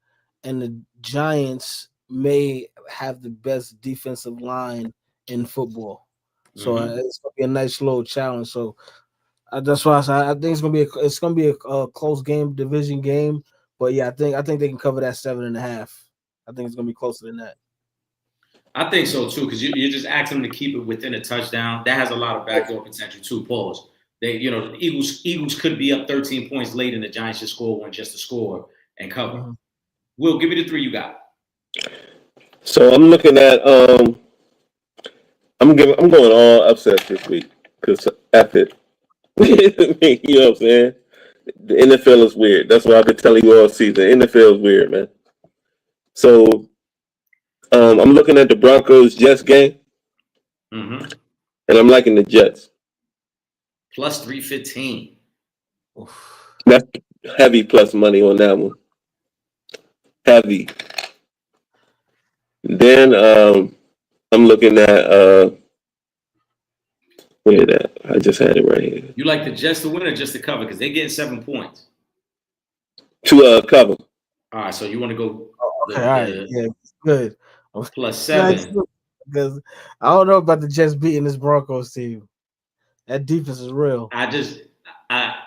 and the Giants may have the best defensive line in football. So it's gonna be a nice little challenge. So that's why I think it's gonna be a close game, division game. But yeah, I think they can cover that 7.5. I think it's gonna be closer than that. I think so too, because you just ask them to keep it within a touchdown. That has a lot of backdoor potential too. Pause. the Eagles could be up 13 points late, and the Giants just score one just to score and cover. Mm-hmm. Will, give me the 3 you got. So I'm looking at I'm going all upsets this week because after it, you know what I'm saying. The NFL is weird. That's what I've been telling you all season. The NFL is weird, man. So I'm looking at the Broncos Jets game, Mm-hmm. and I'm liking the Jets. Plus 315. That's heavy plus money on that one. Heavy. Then I'm looking at where that I just had it right here. You like the Jets to win or just to cover? Because they're getting 7 points. To cover. All right, so you want to go Okay, all right. Yeah, good. Plus 7. Because I don't know about the Jets beating this Broncos team. That defense is real. I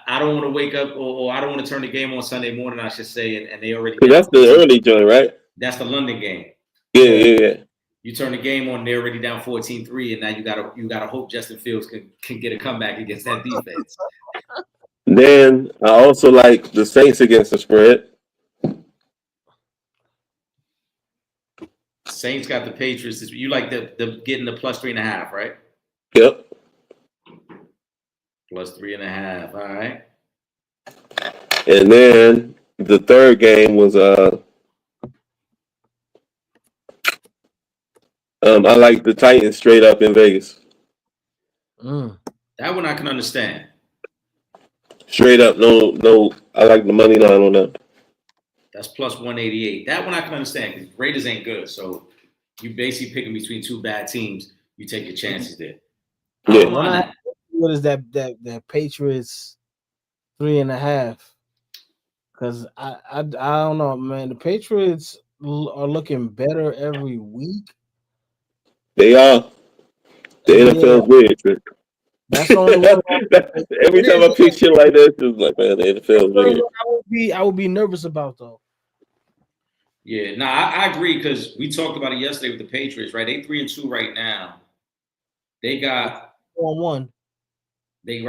don't want to wake up or I don't want to turn the game on Sunday morning, I should say, and they already. That's the early joint, right? That's the London game. Yeah. You turn the game on, they're already down 14-3, and now you gotta hope Justin Fields can get a comeback against that defense. Then I also like the Saints against the spread. Saints got the Patriots. You like the getting the plus 3.5, right? Yep. Plus 3.5. All right. And then the third game was I like the Titans straight up in Vegas. That one I can understand. Straight up, no. I like the money line on that. That's plus 188. That one I can understand because Raiders ain't good. So you basically picking between 2 bad teams. You take your chances there. Yeah. What is that Patriots 3.5? Because I don't know, man. The Patriots are looking better every week. They are. The NFL is weird. That's the only one. Every time I pick shit like that, it's like, man, the NFL is weird. I would be nervous about though. Yeah, no, I agree because we talked about it yesterday with the Patriots, right? They 3-2 right now. They got 4-1. They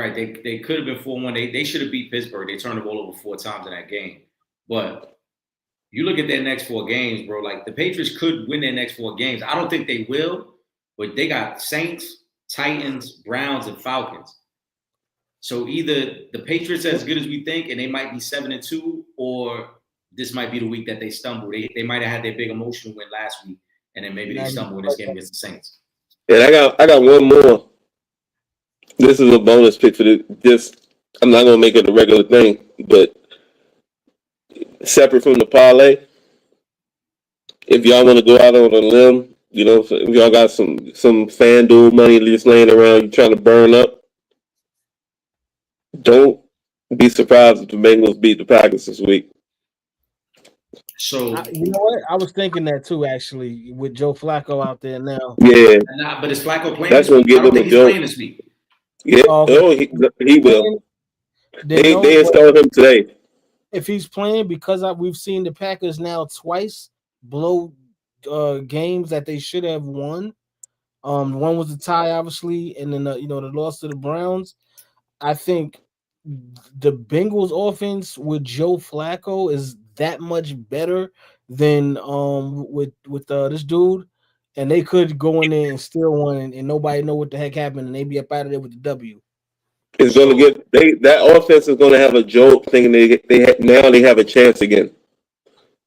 could have been 4-1. They should have beat Pittsburgh. They turned the ball over 4 times in that game. But you look at their next 4 games, bro. Like the Patriots could win their next 4 games. I don't think they will, but they got Saints, Titans, Browns, and Falcons. So either the Patriots are as good as we think, and they might be 7-2, or this might be the week that they stumble. They might have had their big emotional win last week, and then maybe they stumble in this game against the Saints. And I got one more. This is a bonus pick for this. I'm not gonna make it a regular thing, but separate from the parlay. If y'all want to go out on a limb, you know, if y'all got some FanDuel money just laying around, you trying to burn up, don't be surprised if the Bengals beat the Packers this week. So you know what? I was thinking that too, actually, with Joe Flacco out there now. Yeah, but is Flacco playing? That's gonna give them a joke. This week. Yeah, he will. They installed him today. If he's playing, because we've seen the Packers now twice blow games that they should have won. One was the tie, obviously, and then the loss to the Browns. I think the Bengals offense with Joe Flacco is that much better than with this dude, and they could go in there and steal one, and nobody know what the heck happened, and they be up out of there with the W. It's gonna get that offense is gonna have a jolt, thinking they have a chance again.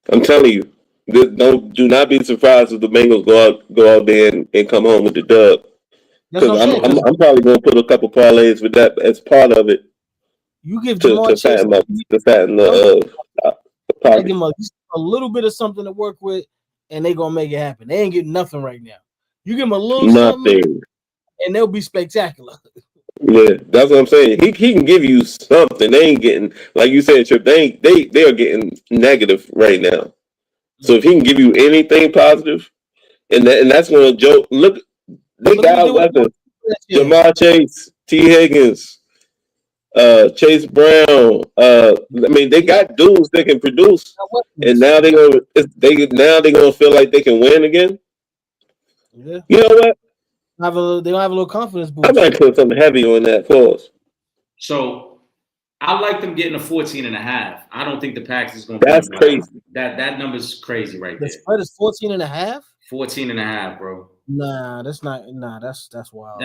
I'm telling you, do not be surprised if the Bengals go out there and come home with the dub. Because I'm probably gonna put a couple parlays with that as part of it. You give Jamar Chase to fatten the give them a little bit of something to work with, and they gonna make it happen. They ain't getting nothing right now. You give them a little something, and they'll be spectacular. Yeah, that's what I'm saying. He can give you something. They ain't getting, like you said, Trip. They are getting negative right now. So if he can give you anything positive, and that's when a joke. Look, they got weapons. Jamar Chase, T. Higgins, Chase Brown. I mean, they got dudes that can produce, and now they're gonna feel like they can win again. Yeah. You know what? They don't have a little confidence boost. I might put something heavy on that. Pause. So I like them getting a 14.5. I don't think the Packers is going to. That's crazy. That number's crazy right there. The spread is 14.5. 14.5, bro. Nah, that's not. Nah, that's wild.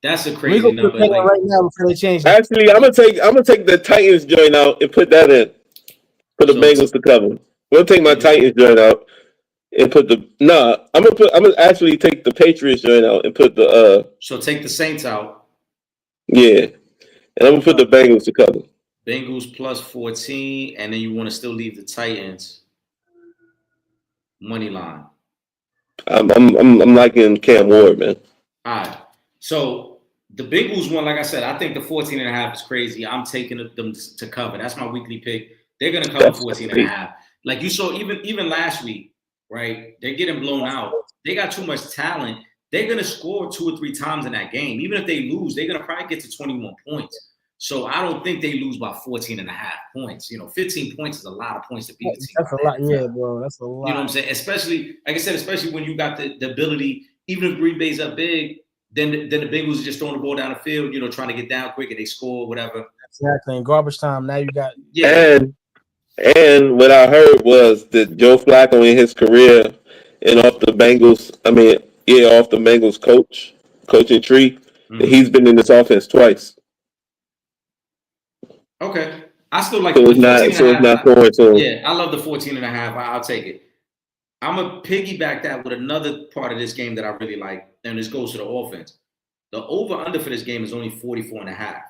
That's a crazy number. Like, right now before they change. Actually, I'm gonna take the Titans joint out and put that in for the Bengals to cover. We'll take my Titans joint out and put the I'm gonna actually take the Patriots joint out and put the So take the Saints out. Yeah, and I'm gonna put the Bengals to cover. Bengals plus 14, and then you want to still leave the Titans money line. I'm liking Cam Ward, man. All right. So the Bengals one, like I said, I think the 14.5 is crazy. I'm taking them to cover. That's my weekly pick. They're gonna cover 14.5. Like you saw, even last week, right? They're getting blown out. They got too much talent. They're gonna score 2 or 3 times in that game. Even if they lose, they're gonna probably get to 21 points. So I don't think they lose by 14.5 points. 15 points is a lot of points to beat a team. That's a lot, yeah, bro. That's a lot. You know what I'm saying? Especially, like I said, especially when you got the ability, even if Green Bay's up big, then the Bengals are just throwing the ball down the field, trying to get down quick and they score, whatever. Exactly. In garbage time, now you got And what I heard was that Joe Flacco in his career and off the Bengals coaching tree, that he's been in this offense twice. Okay. I still like it's not forward to him. Yeah, I love the 14.5. I'll take it. I'm going to piggyback that with another part of this game that I really like, and this goes to the offense. The over-under for this game is only 44.5.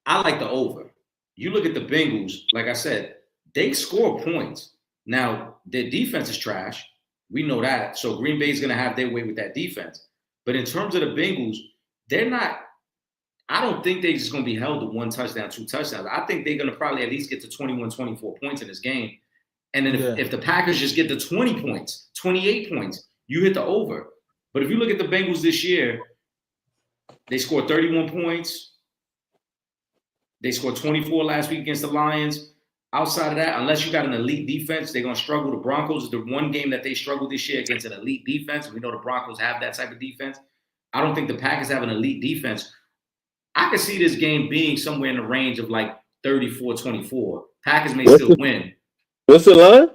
I like the over. You look at the Bengals, like I said, they score points. Now, their defense is trash. We know that. So Green Bay's going to have their way with that defense. But in terms of the Bengals, I don't think they're just going to be held to 1 touchdown, 2 touchdowns. I think they're going to probably at least get to 21, 24 points in this game. And then if the Packers just get to 20 points, 28 points, you hit the over. But if you look at the Bengals this year, they scored 31 points. They scored 24 last week against the Lions. Outside of that, unless you got an elite defense, they're going to struggle. The Broncos is the one game that they struggled this year against an elite defense. We know the Broncos have that type of defense. I don't think the Packers have an elite defense. I could see this game being somewhere in the range of like 34-24. Packers may still win. What's the line?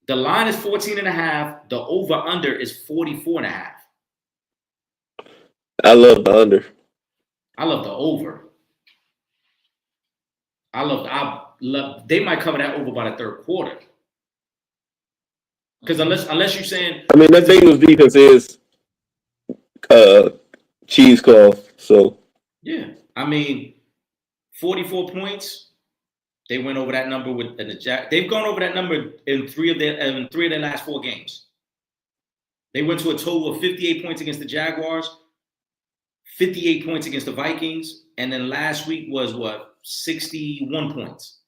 The line is 14.5. The over-under is 44.5. I love the under. I love the over. They might cover that over by the third quarter. Because unless you're saying, I mean, that Bengals defense is cheesecloth. So yeah, I mean, 44 points. They went over that number with the Jack. They've gone over that number in three of their last 4 games. They went to a total of 58 points against the Jaguars, 58 points against the Vikings, and then last week was 61 points.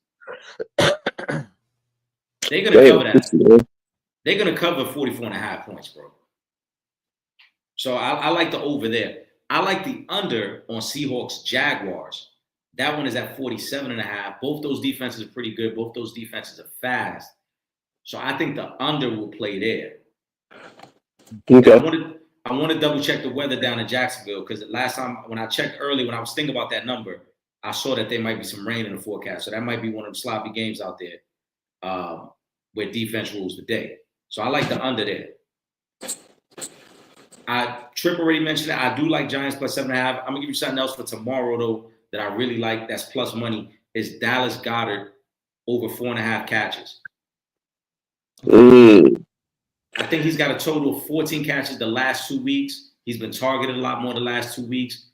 They're gonna cover that. They're gonna cover 44.5 points, bro. So I like the over there. I like the under on Seahawks Jaguars. That one is at 47.5. Both those defenses are pretty good. Both those defenses are fast. So I think the under will play there. Okay. I want to double check the weather down in Jacksonville because last time when I checked early, when I was thinking about that number, I saw that there might be some rain in the forecast. So that might be one of the sloppy games out there where defense rules the day. So I like the under there. Tripp already mentioned it. I do like Giants plus 7.5. I'm going to give you something else for tomorrow, though, that I really like that's plus money is Dallas Goedert over 4.5 catches. I think he's got a total of 14 catches the last 2 weeks. He's been targeted a lot more the last 2 weeks.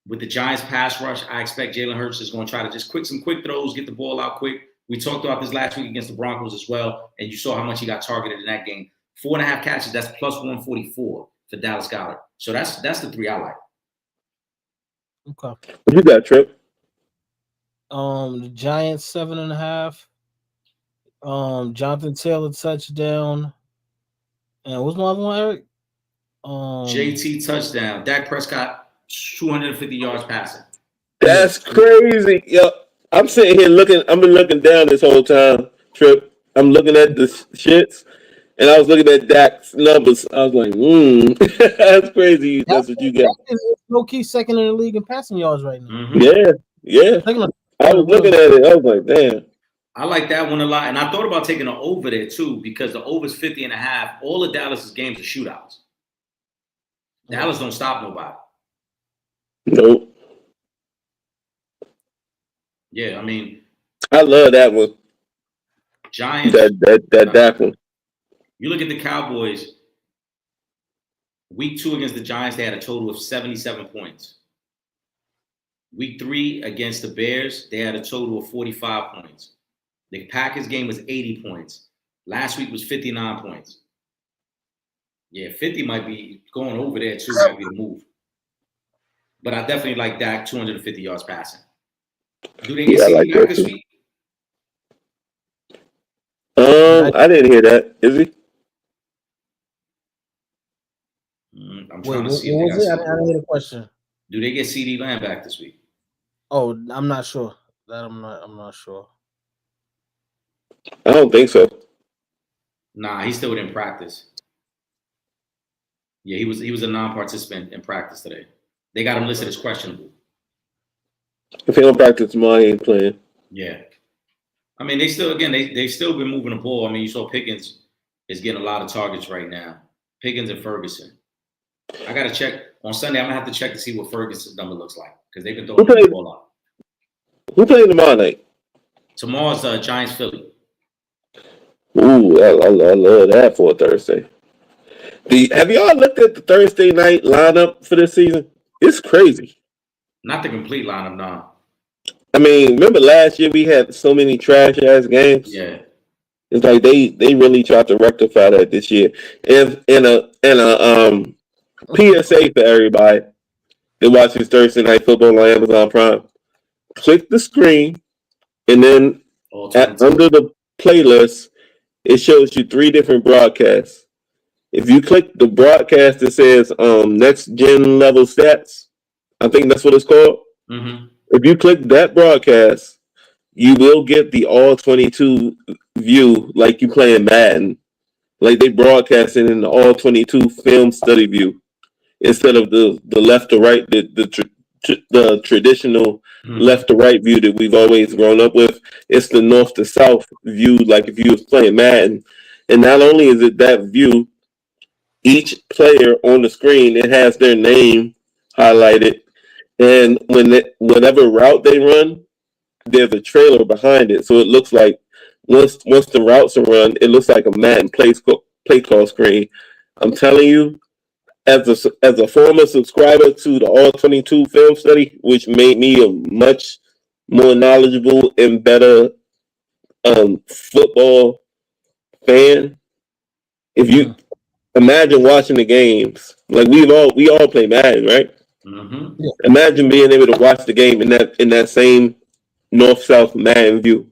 With the Giants pass rush, I expect Jalen Hurts is going to try to just some quick throws, get the ball out quick. We talked about this last week against the Broncos as well, and you saw how much he got targeted in that game. 4.5 catches, that's plus 144 for Dallas Goedert. So that's the 3 I like. Okay. What you got, Tripp? The Giants 7.5. Jonathan Taylor touchdown. And what's my other one, Eric? JT touchdown. Dak Prescott 250 yards passing. That's crazy. Yo, I'm sitting here looking. I've been looking down this whole time, Tripp. I'm looking at the shits. and I was looking at Dak's numbers. I was like, that's crazy. That's what you get. Low key second in the league in passing yards right now. Mm-hmm. Yeah. I was looking at it. I was like, damn. I like that one a lot. And I thought about taking an over there too, because the over is 50.5. All of Dallas's games are shootouts. Dallas don't stop nobody. Nope. Yeah, I mean, I love that one. Giants. That one. You look at the Cowboys. Week 2 against the Giants, they had a total of 77 points. Week 3 against the Bears, they had a total of 45 points. The Packers game was 80 points. Last week was 59 points. Yeah, 50 might be going over there too, might be the move. But I definitely like Dak 250 yards passing. Do they get CD back this week? I didn't hear that. Is he? I'm trying to see. What was it? I didn't hear the question. Do they get CD Lamb back this week? Oh, I'm not sure. That I'm not sure. I don't think so. Nah, he still didn't practice. Yeah, he was a non-participant in practice today. They got him listed as questionable. If he don't practice tomorrow, he ain't playing. Yeah. I mean, they still been moving the ball. I mean, you saw Pickens is getting a lot of targets right now. Pickens and Ferguson. I got to check. On Sunday, I'm going to have to check to see what Ferguson's number looks like, because they've been throwing the ball out. Who playing tomorrow night? Tomorrow's Giants-Philly. Ooh, I love that for a Thursday. Have y'all looked at the Thursday night lineup for this season? It's crazy. Not the complete lineup, no. I mean, remember last year we had so many trash ass games? Yeah. It's like they really tried to rectify that this year. And a PSA for everybody that watches Thursday Night Football on Amazon Prime. Click the screen, and then under the playlist, it shows you 3 different broadcasts. If you click the broadcast that says Next Gen Level Stats, I think that's what it's called. Mm-hmm. If you click that broadcast, you will get the all 22 view like you playing Madden. Like they broadcast it in the all 22 film study view instead of the left to right, the traditional left to right view that we've always grown up with. It's the north to south view, like if you was playing Madden. And not only is it that view, each player on the screen, it has their name highlighted. And whenever route they run, there's a trailer behind it. So it looks like once the routes are run, it looks like a Madden play call screen. I'm telling you, as a former subscriber to the All 22 Film Study, which made me a much more knowledgeable and better football fan, if you imagine watching the games, like we all play Madden, right? Mm-hmm. Yeah. Imagine being able to watch the game in that same north-south Madden view.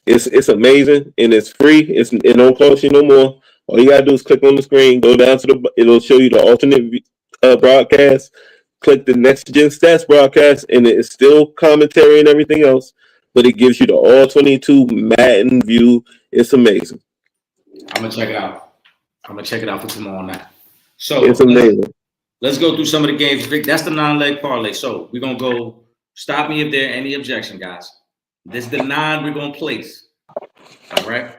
It's amazing, and it's free. It don't cost you no more. All you gotta do is click on the screen, go down to it'll show you the alternate broadcast. Click the Next Gen Stats broadcast, and it's still commentary and everything else, but it gives you the all 22 Madden view. It's amazing. I'm gonna check it out. I'm gonna check it out for tomorrow night. So it's amazing. Let's go through some of the games. That's the 9-leg parlay. So we're gonna go. Stop me if there are any objection, guys. This is the 9 we're gonna place. All right.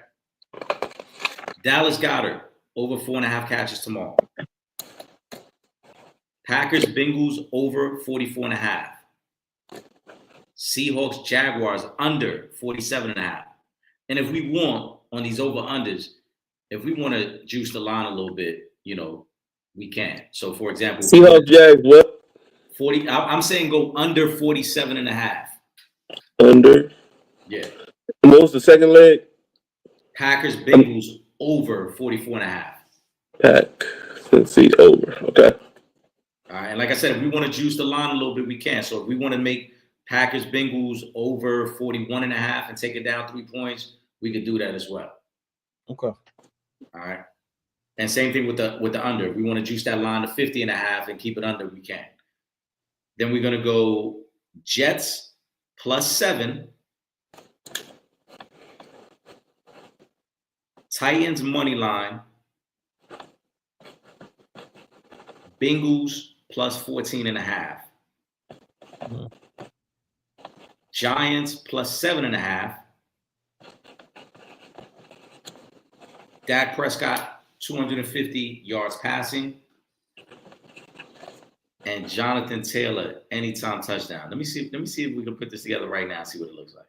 Dallas Goedert over 4.5 catches tomorrow. Packers Bengals over 44.5. Seahawks Jaguars under 47.5. And if we want on these over unders, if we want to juice the line a little bit, we can. So for example, Seahawks Jags what? 40. I'm saying go under 47.5. Under. Yeah. What was the second leg? Packers Bengals over 44.5. Pack. Let's see, over. Okay. All right. And like I said, if we want to juice the line a little bit, we can. So if we want to make Packers Bengals over 41.5 and take it down 3 points, we could do that as well. Okay. All right. And same thing with the under. If we want to juice that line to 50.5 and keep it under, we can. Then we're gonna go Jets +7. Titans money line Bengals plus 14.5. Mhm. Giants plus 7.5. Dak Prescott 250 yards passing. And Jonathan Taylor anytime touchdown. Let me see if we can put this together right now and see what it looks like.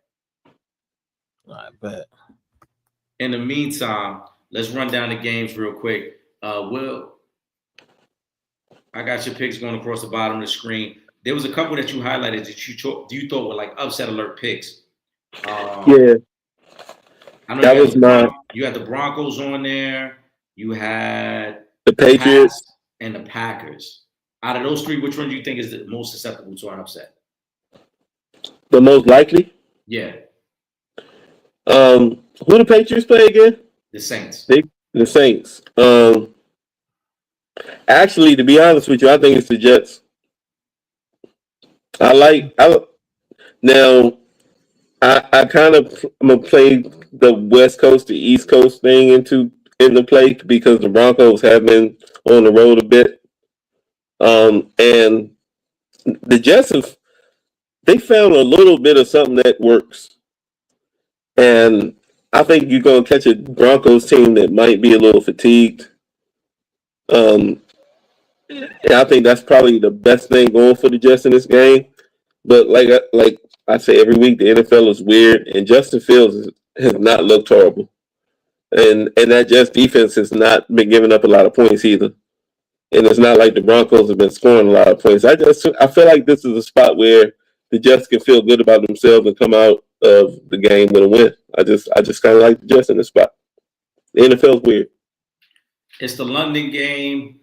I bet. In the meantime, let's run down the games real quick. Will, I got your picks going across the bottom of the screen. There was a couple that you highlighted that you thought were like upset alert picks. Yeah, I know that was mine. You had the Broncos on there. You had The Patriots Pats and the Packers. Out of those three, which one do you think is the most susceptible to an upset? the most likely. Yeah. Who the Patriots play again? The Saints. The Saints. Actually, to be honest with you, I think it's the Jets. I kind of I'm gonna play the West Coast to East Coast thing into play because the Broncos have been on the road a bit. And the Jets they found a little bit of something that works. And I think you're gonna catch a Broncos team that might be a little fatigued. And I think that's probably the best thing going for the Jets in this game. But like I say every week, the NFL is weird, and Justin Fields has not looked horrible, and that Jets defense has not been giving up a lot of points either. And it's not like the Broncos have been scoring a lot of points. I feel like this is a spot where the Jets can feel good about themselves and come out of the game with a win. I just kind of like the Jets in this spot. The NFL is weird. It's the London game.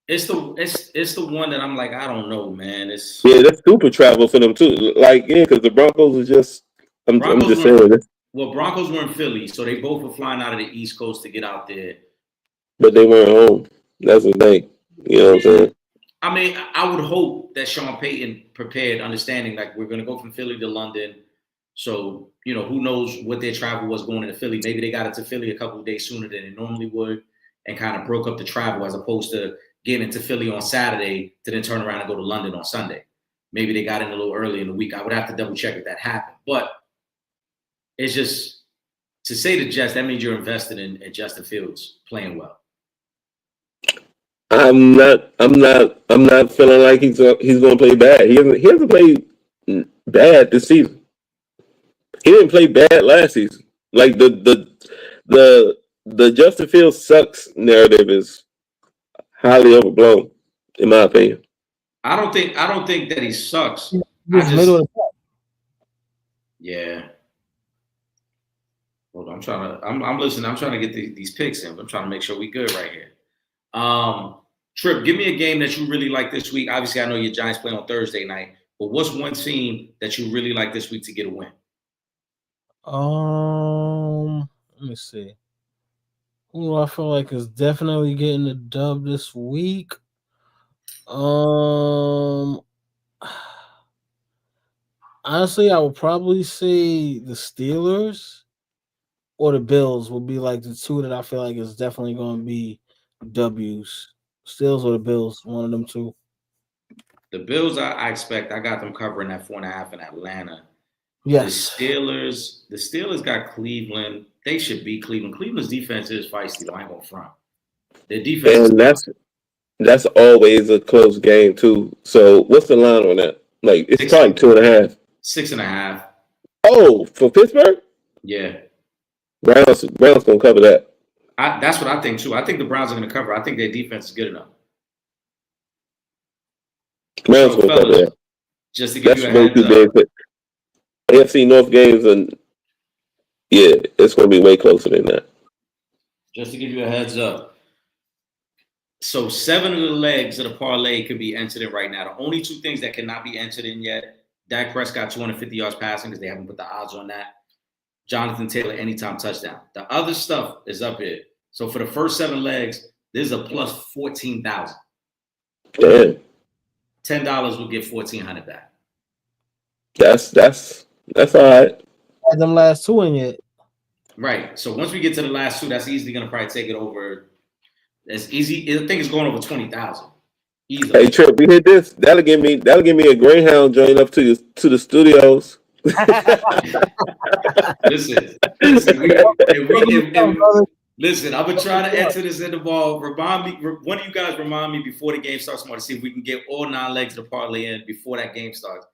It's the one that I'm like, I don't know, man. That's super travel for them too. Like, yeah, because the Broncos are just. I'm just saying this. Well, Broncos were in Philly, so they both were flying out of the East Coast to get out there. But they weren't home. That's the thing. You know what I'm saying? I mean, I would hope that Sean Payton prepared, understanding like we're going to go from Philly to London. So, who knows what their travel was going into Philly. Maybe they got into Philly a couple of days sooner than they normally would and kind of broke up the travel as opposed to getting into Philly on Saturday to then turn around and go to London on Sunday. Maybe they got in a little early in the week. I would have to double check if that happened. But it's just to say the Jets, that means you're invested in Justin Fields playing well. I'm not feeling like he's going to play bad. He hasn't played bad this season. He didn't play bad last season. Like the Justin Fields sucks narrative is highly overblown, in my opinion. I don't think that he sucks. Yeah. Hold on, I'm listening. I'm trying to get these picks in. I'm trying to make sure we good right here. Trip, give me a game that you really like this week. Obviously, I know your Giants play on Thursday night, but what's one team that you really like this week to get a win? Let me see. Who I feel like is definitely getting the dub this week. Honestly, I would probably say the Steelers or the Bills would be like the two that I feel like is definitely going to be W's. Steelers or the Bills, one of them two. The Bills, I expect. I got them covering that 4.5 in Atlanta. Yes. The Steelers got Cleveland. They should beat Cleveland. Cleveland's defense is feisty. I ain't gonna front. Their defense. And that's always a close game too. So what's the line on that? Like it's probably 2.5. 6.5. Oh, for Pittsburgh? Yeah. Browns gonna cover that. That's what I think too. I think the Browns are gonna cover. I think their defense is good enough. Browns gonna cover that. Just to give you a heads up. AFC North games and yeah, it's gonna be way closer than that. Just to give you a heads up. So 7 of the legs of the parlay could be entered in right now. The only two things that cannot be entered in yet, Dak Prescott 250 yards passing because they haven't put the odds on that. Jonathan Taylor anytime touchdown. The other stuff is up here. So for the first 7 legs, there's a plus 14,000. Damn. $10 will get 1,400 back. That's all right. Had them last 2 in yet. Right. So once we get to the last 2, that's easily going to probably take it over That's easy. I think it's going over 20,000. Hey Trip, you hit this? That'll give me a Greyhound joint up to the studios. Listen, listen, I'm gonna try to enter this in the ball. Remind me, one of you guys remind me before the game starts tomorrow to see if we can get all 9 legs of the parlay in before that game starts.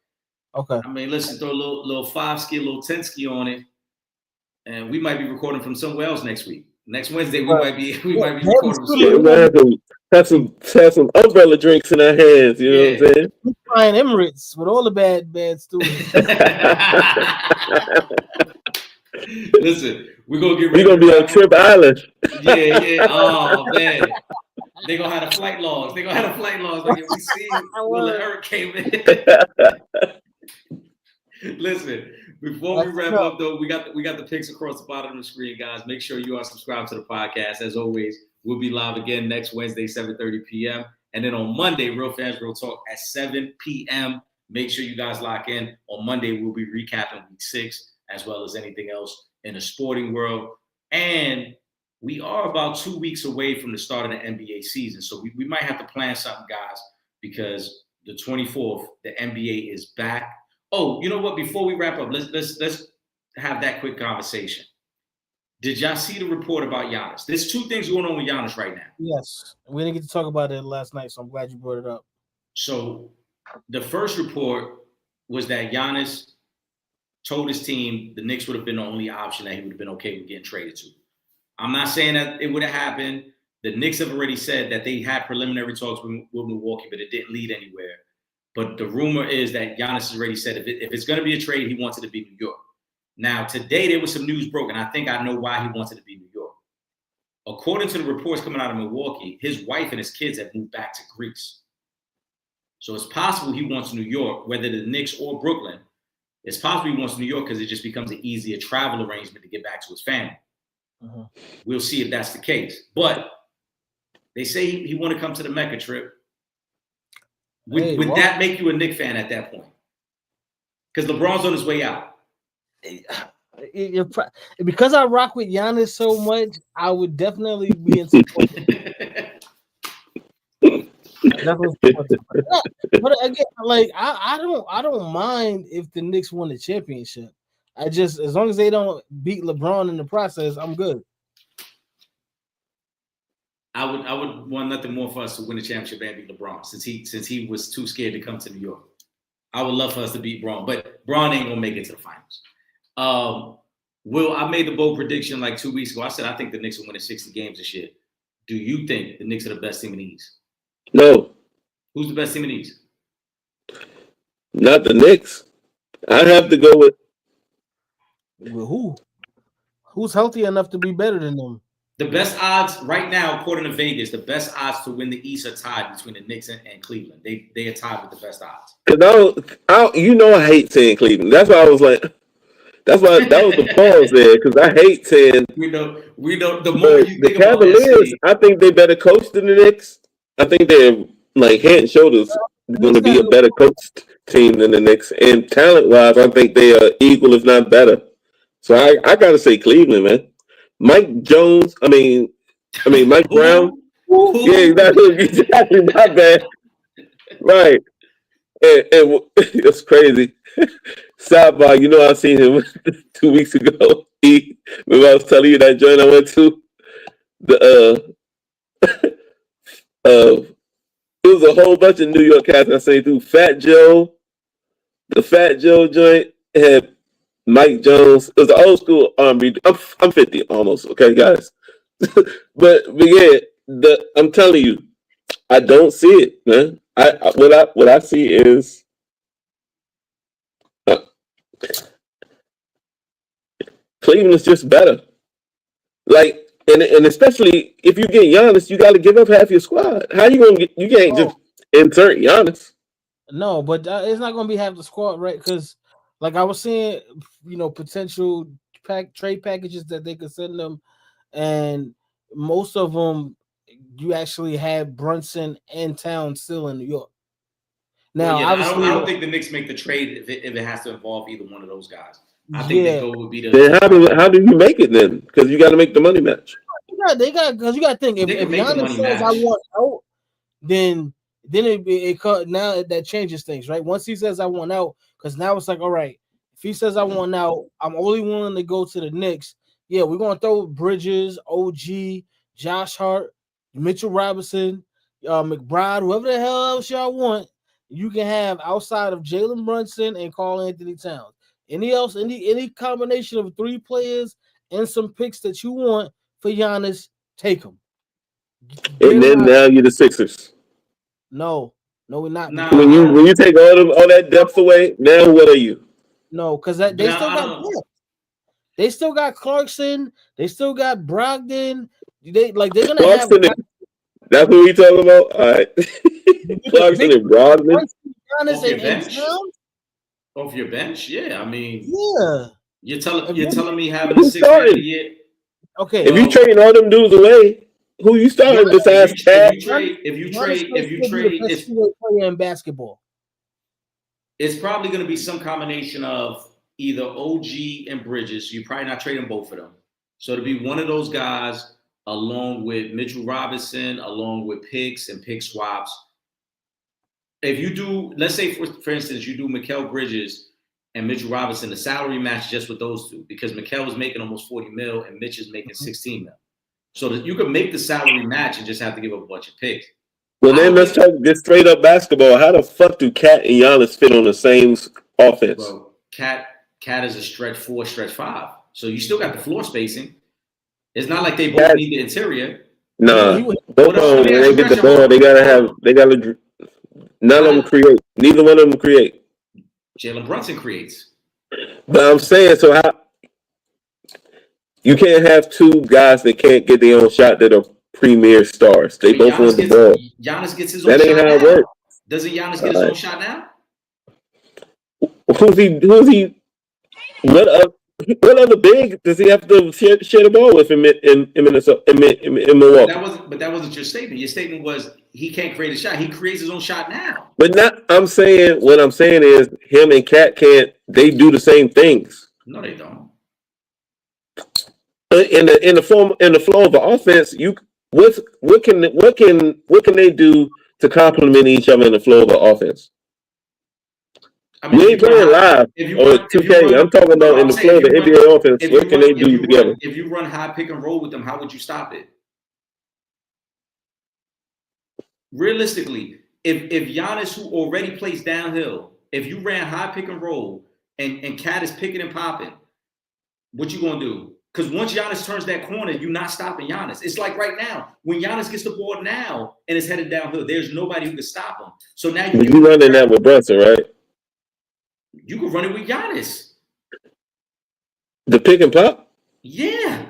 Okay. I mean, listen, throw a little 5-ski, a little 10-ski on it, and we might be recording from somewhere else next week. Next Wednesday, we might be recording. Have some umbrella drinks in our hands. You know what I'm saying? We're flying Emirates with all the bad students. Listen, we're gonna get. We're gonna be on Trip Island. Yeah. Oh man, they're gonna have the flight laws. Like if we see Will and Eric came in. Listen, before we wrap up though, we got the picks across the bottom of the screen, guys. Make sure you are subscribed to the podcast. As always, we'll be live again next Wednesday, 7:30 p.m. And then on Monday, Real Fans Real Talk at 7 p.m. Make sure you guys lock in. On Monday, we'll be recapping week 6, as well as anything else in the sporting world. And we are about 2 weeks away from the start of the NBA season. So we might have to plan something, guys, because the 24th, the NBA is back. Oh, you know what? Before we wrap up, let's have that quick conversation. Did y'all see the report about Giannis? There's 2 things going on with Giannis right now. Yes. We didn't get to talk about it last night, so I'm glad you brought it up. So the first report was that Giannis told his team the Knicks would have been the only option that he would have been okay with getting traded to. I'm not saying that it would have happened. The Knicks have already said that they had preliminary talks with Milwaukee, but it didn't lead anywhere. But the rumor is that Giannis has already said if it's going to be a trade, he wants it to be New York. Now, today there was some news broken. I think I know why he wants it to be New York. According to the reports coming out of Milwaukee, his wife and his kids have moved back to Greece. So it's possible he wants New York, whether the Knicks or Brooklyn. It's possible he wants New York because it just becomes an easier travel arrangement to get back to his family. Uh-huh. We'll see if that's the case. But they say he want to come to the Mecca trip. Would that make you a Knicks fan at that point? Because LeBron's on his way out. Because I rock with Giannis so much, I would definitely be in support. But again, like I don't mind if the Knicks win the championship. As long as they don't beat LeBron in the process, I'm good. I would want nothing more for us to win the championship and beat LeBron since he was too scared to come to New York. I would love for us to beat Braun, but Braun ain't gonna make it to the finals. Will, I made the bold prediction like 2 weeks ago. I said I think the Knicks will win 60 games this year. Do you think the Knicks are the best team in the East? No. Who's the best team in the East? Not the Knicks. I have to go with. Well, who? Who's healthy enough to be better than them? The best odds right now, according to Vegas, the best odds to win the East are tied between the Knicks and Cleveland. They are tied with the best odds. I hate saying Cleveland. That's why I was like, that was the pause there because I hate saying. We know. The more you think the Cavaliers, I think they better coach than the Knicks. I think they're like head and shoulders going to be a better coached team than the Knicks, and talent wise, I think they are equal, if not better. So I got to say Cleveland, man. Mike Jones, Mike Brown. Yeah, exactly. Not bad. Right. And it's crazy. Sidebar, I seen him 2 weeks ago. Remember I was telling you that joint I went to? It was a whole bunch of New York cats I say through Fat Joe. The Fat Joe joint had Mike Jones. It was an old school R&B. I'm 50 almost, okay, guys. but yeah, I'm telling you, I don't see it, man. What I see is Cleveland is just better. Like, and especially if you get Giannis, you got to give up half your squad. How you gonna get? You can't just insert Giannis. No, but it's not gonna be half the squad, right? Because, like I was saying, potential trade packages that they could send them, and most of them, you actually have Brunson and Towns still in New York. Now, obviously, I don't think the Knicks make the trade if it has to involve either one of those guys. I think the goal would be to. Then how do you make it then? Because you got to make the money match. they got because you got to think if Giannis says I want out, then now that changes things, right? Once he says I want out, because now it's like, all right, if he says I want out, I'm only willing to go to the Knicks. Yeah, we're gonna throw Bridges, OG, Josh Hart, Mitchell Robinson, McBride, whoever the hell else y'all want. You can have outside of Jalen Brunson and Karl Anthony Towns. Any combination of 3 players and some picks that you want for Giannis, take them. And then now you're the Sixers. No, we're not. Nah, when you take all that depth away, now what are you? No, because they still got depth. They still got Clarkson. They still got Brogdon. They're gonna Clarkson have. That's what we talking about. All right, Clarkson and Brogdon. Off your bench, yeah. I mean, yeah. You're telling me having a 6 man a year. Okay. If you trade all them dudes away, who you starting besides Cat? If you trade, it's player in basketball. It's probably going to be some combination of either OG and Bridges. You're probably not trading both of them. So to be one of those guys, along with Mitchell Robinson, along with picks and pick swaps. If you do, let's say for instance, you do Mikal Bridges and Mitchell Robinson, the salary match just with those two, because Mikal is making almost 40 mil and Mitch is making 16 mil. So that you can make the salary match and just have to give up a bunch of picks. Well, then let's talk just straight up basketball. How the fuck do Cat and Giannis fit on the same offense? Bro, Cat is a stretch 4, stretch 5. So you still got the floor spacing. It's not like they both need the interior. Nah, both of them, when they get the ball, they gotta. None of them create. Neither one of them create. Jalen Brunson creates. But I'm saying, so how you can't have 2 guys that can't get their own shot that are premier stars. They both want the ball. Giannis gets his own shot. That ain't how it works. Doesn't Giannis get his own shot now? Who's he? What other big does he have to share the ball with in Minnesota, in Milwaukee? That wasn't your statement. Your statement was he can't create a shot. He creates his own shot now. But what I'm saying is him and Cat can't. They do the same things. No, they don't. In the flow of the offense, what can they do to complement each other in the flow of the offense? I mean, we ain't playing live or 2K. I'm talking about in the flow of the NBA offense. What can they do together? If you run high pick and roll with them, how would you stop it? Realistically, if Giannis, who already plays downhill, if you ran high pick and roll and Cat is picking and popping, what you gonna do? Because once Giannis turns that corner, you're not stopping Giannis. It's like right now, when Giannis gets the ball now and is headed downhill, there's nobody who can stop him. So now you running that with Brunson, right? You can run it with Giannis. The pick and pop? Yeah.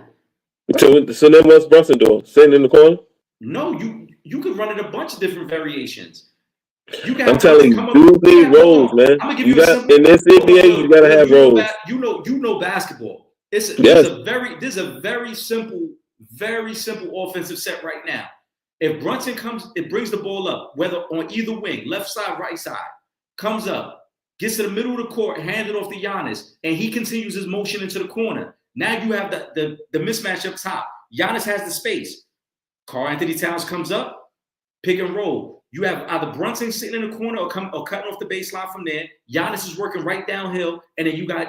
So then what's Brunson doing? Sitting in the corner? No, you can run it a bunch of different variations. I'm telling you, dudes need roles, man. In this NBA, you gotta have roles. You know basketball. This is a very simple offensive set right now. If Brunson it brings the ball up, whether on either wing, left side, right side, comes up, gets to the middle of the court, hand it off to Giannis, and he continues his motion into the corner. Now you have the mismatch up top. Giannis has the space. Karl Anthony Towns comes up, pick and roll. You have either Brunson sitting in the corner or cutting off the baseline from there. Giannis is working right downhill, and then you got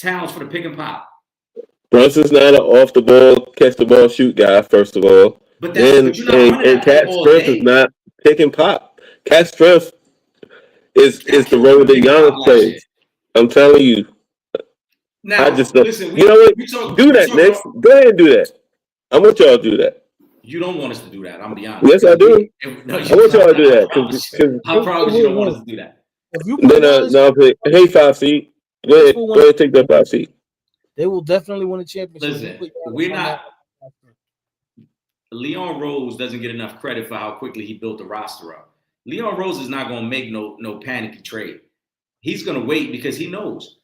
Towns for the pick and pop. Brunson's not an off the ball, catch the ball, shoot guy, first of all. But Cat's strength is not pick and pop. Cat's strength is the role that Giannis plays. I'm telling you. Now, I just don't. You know what? Do that, Knicks. Go ahead and do that. I want y'all to do that. You don't want us to do that. I'm gonna be honest. Yes, I do. No, I want y'all to do that. I promise you don't want us to do that. No. Hey, 5 feet. Go ahead, take that 5 feet. They will definitely win a championship. Listen, we're not. Leon Rose doesn't get enough credit for how quickly he built the roster up. Leon Rose is not going to make no panicky trade. He's going to wait because he knows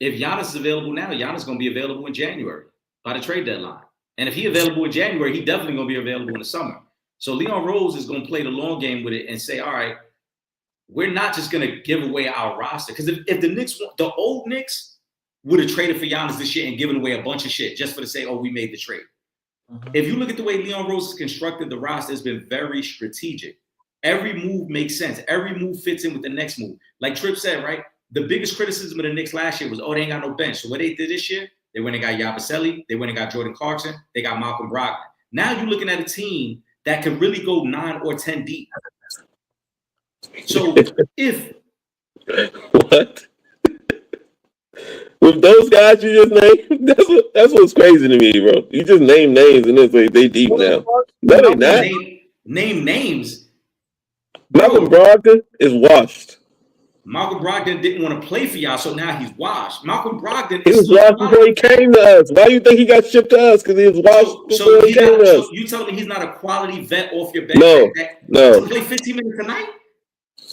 if Giannis is available now, Giannis is going to be available in January by the trade deadline. And if he's available in January, he's definitely going to be available in the summer. So Leon Rose is going to play the long game with it and say, all right, we're not just going to give away our roster. Because if the Knicks, the old Knicks would have traded for Giannis this year and given away a bunch of shit just for to say, oh, we made the trade. If you look at the way Leon Rose has constructed the roster, it's been very strategic. Every move makes sense. Every move fits in with the next move. Like Tripp said, right? The biggest criticism of the Knicks last year was, they ain't got no bench. So what they did this year, they went and got Yabusele. They went and got Jordan Clarkson. They got Malcolm Brogdon. Now you're looking at a team that can really go 9 or 10 deep. So if what? With those guys you just named, that's what's crazy to me, bro. You just name names and it's like they deep now. No, they not. Name names. Malcolm Brogdon is washed. Malcolm Brogdon didn't want to play for y'all, so now he's washed. Malcolm Brogdon he was washed before he came to us. Why do you think he got shipped to us? Because he was washed before he came to us. So you telling me he's not a quality vet off your bench? No. He played 15 minutes tonight?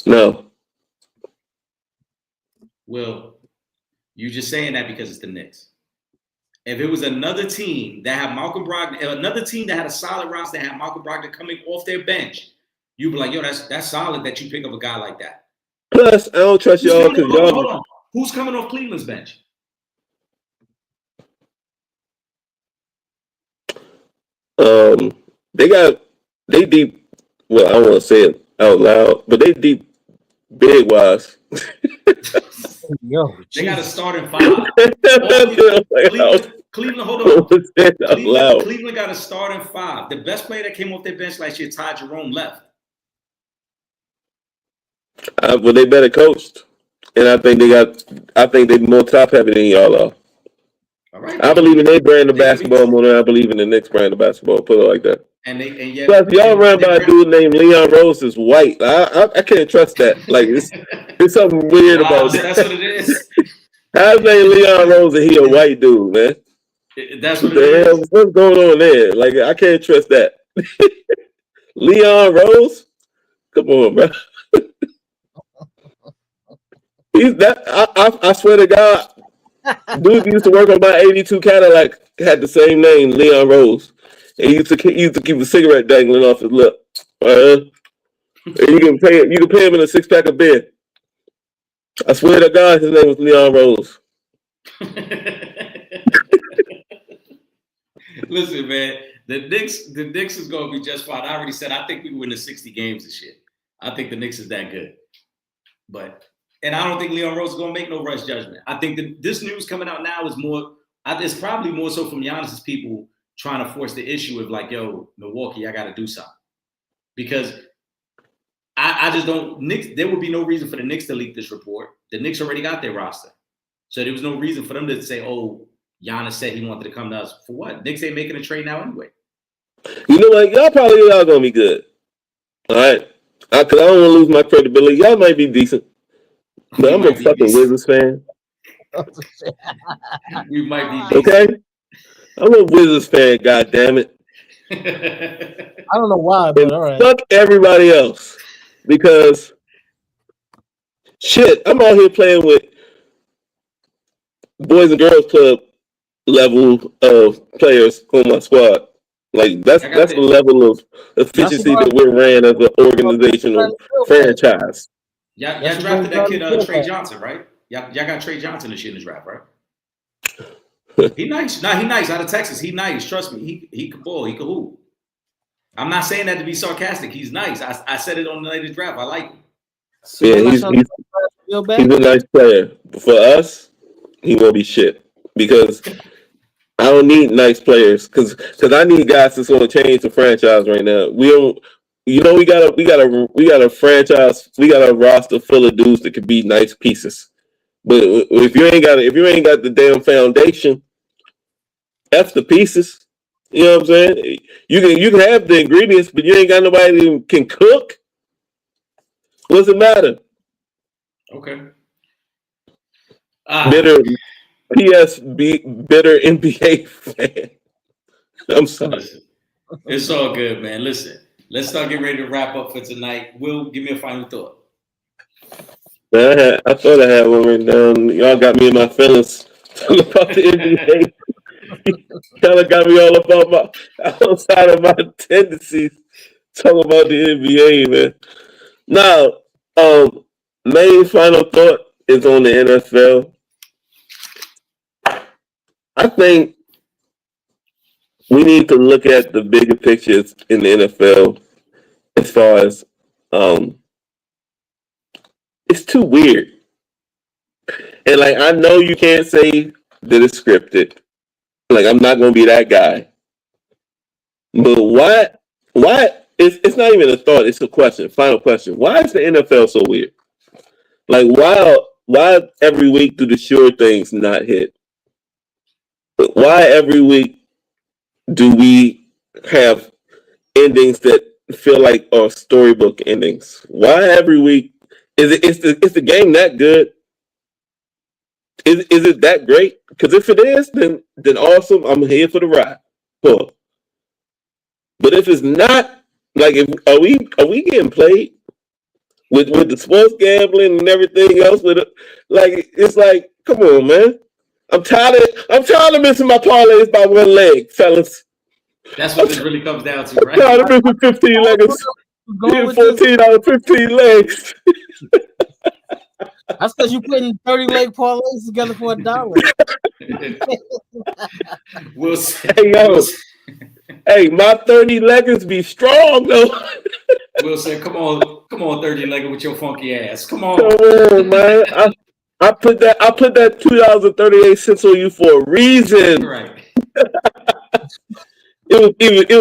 No. Well, you're just saying that because it's the Knicks. If it was another team that had Malcolm Brogdon, another team that had a solid roster that had Malcolm Brogdon coming off their bench, you'd be like, yo, that's solid that you pick up a guy like that. Plus, I don't trust y'all because y'all. Hold on. Who's coming off Cleveland's bench? They deep. Well, I don't want to say it out loud, but they deep big wise. Yo, they got to start in 5. Cleveland, hold on. Cleveland got to start in 5. The best player that came off their bench last year, Ty Jerome, left. Well, they better coached, and I think they more top heavy than y'all are. All right. I believe in their brand of basketball more than I believe in the Knicks brand of basketball. Put it like that. Plus, y'all run by a dude named Leon Rose is white. I can't trust that. Like it's something weird about that. That's what it is. How's name Leon Rose and he a white dude, man? That's what it is. What's going on there? Like I can't trust that. Leon Rose? Come on, bro. He's that. I swear to God, dude used to work on my '82 Cadillac. Had the same name, Leon Rose. And he used to keep a cigarette dangling off his lip. And you can pay him in a 6-pack of beer. I swear to God, his name was Leon Rose. Listen, man, the Knicks is gonna be just fine. I already said I think we win the 60 games this year. I think the Knicks is that good. And I don't think Leon Rose is gonna make no rush judgment. I think that this news coming out now is more. It's probably more so from Giannis's people trying to force the issue of like, yo, Milwaukee, I got to do something. Because I just don't. Knicks. There would be no reason for the Knicks to leak this report. The Knicks already got their roster, so there was no reason for them to say, oh, Giannis said he wanted to come to us for what? Knicks ain't making a trade now anyway. You know what? Y'all gonna be good. All right, because I don't want to lose my credibility. Y'all might be decent. But I'm a fucking Wizards fan. We might be decent. Okay? I'm a Wizards fan, goddammit. I don't know why, but all right. Fuck everybody else. Because shit, I'm out here playing with Boys and Girls Club level of players on my squad. Like that's the level of efficiency that we're ran as an organizational franchise. Y'all drafted that kid Trey Johnson, right? Y'all got Trey Johnson this year in the draft, right? He nice. He nice out of Texas. He nice. Trust me. He can ball. He can hoop. I'm not saying that to be sarcastic. He's nice. I said it on the latest draft. I like him. So yeah, he's a nice player. But for us, he won't be shit because I don't need nice players because I need guys that's going to change the franchise right now. We don't. You know, we got a franchise. We got a roster full of dudes that could be nice pieces. But if you ain't got the damn foundation, F the pieces. You know what I'm saying? You can have the ingredients, but you ain't got nobody who can cook. What's it matter? Okay. Bitter NBA fan. I'm sorry. Listen, it's all good, man. Listen. Let's start getting ready to wrap up for tonight. Will, give me a final thought. I thought I had one written down. Y'all got me in my feelings talking about the NBA. Kind of got me all about outside of my tendencies talking about the NBA, man. Now, main final thought is on the NFL. I think we need to look at the bigger pictures in the NFL as far as it's too weird. And like I know you can't say that it's scripted. Like I'm not gonna be that guy. But why it's not even a thought, it's a question. Final question. Why is the NFL so weird? Like why every week do the sure things not hit? Why every week do we have endings that feel like are storybook endings? Why every week is the game that good? Is it that great? Because if it is, then awesome. I'm here for the ride. Cool. But if it's not, like, are we getting played with the sports gambling and everything else? With it, like, it's like, come on, man. I'm tired of missing my parlays by one leg, fellas. That's what this really comes down to, right? I'm tired of missing 15 legs. 14 out of 15 legs. That's because you're putting 30 leg parlays together for $1. We'll see. Hey, yo. Hey, my 30 leggers be strong, though. We'll say, come on, 30-legger with your funky ass. Come on. Come on, man. I put that $2.38 on you for a reason. Right. It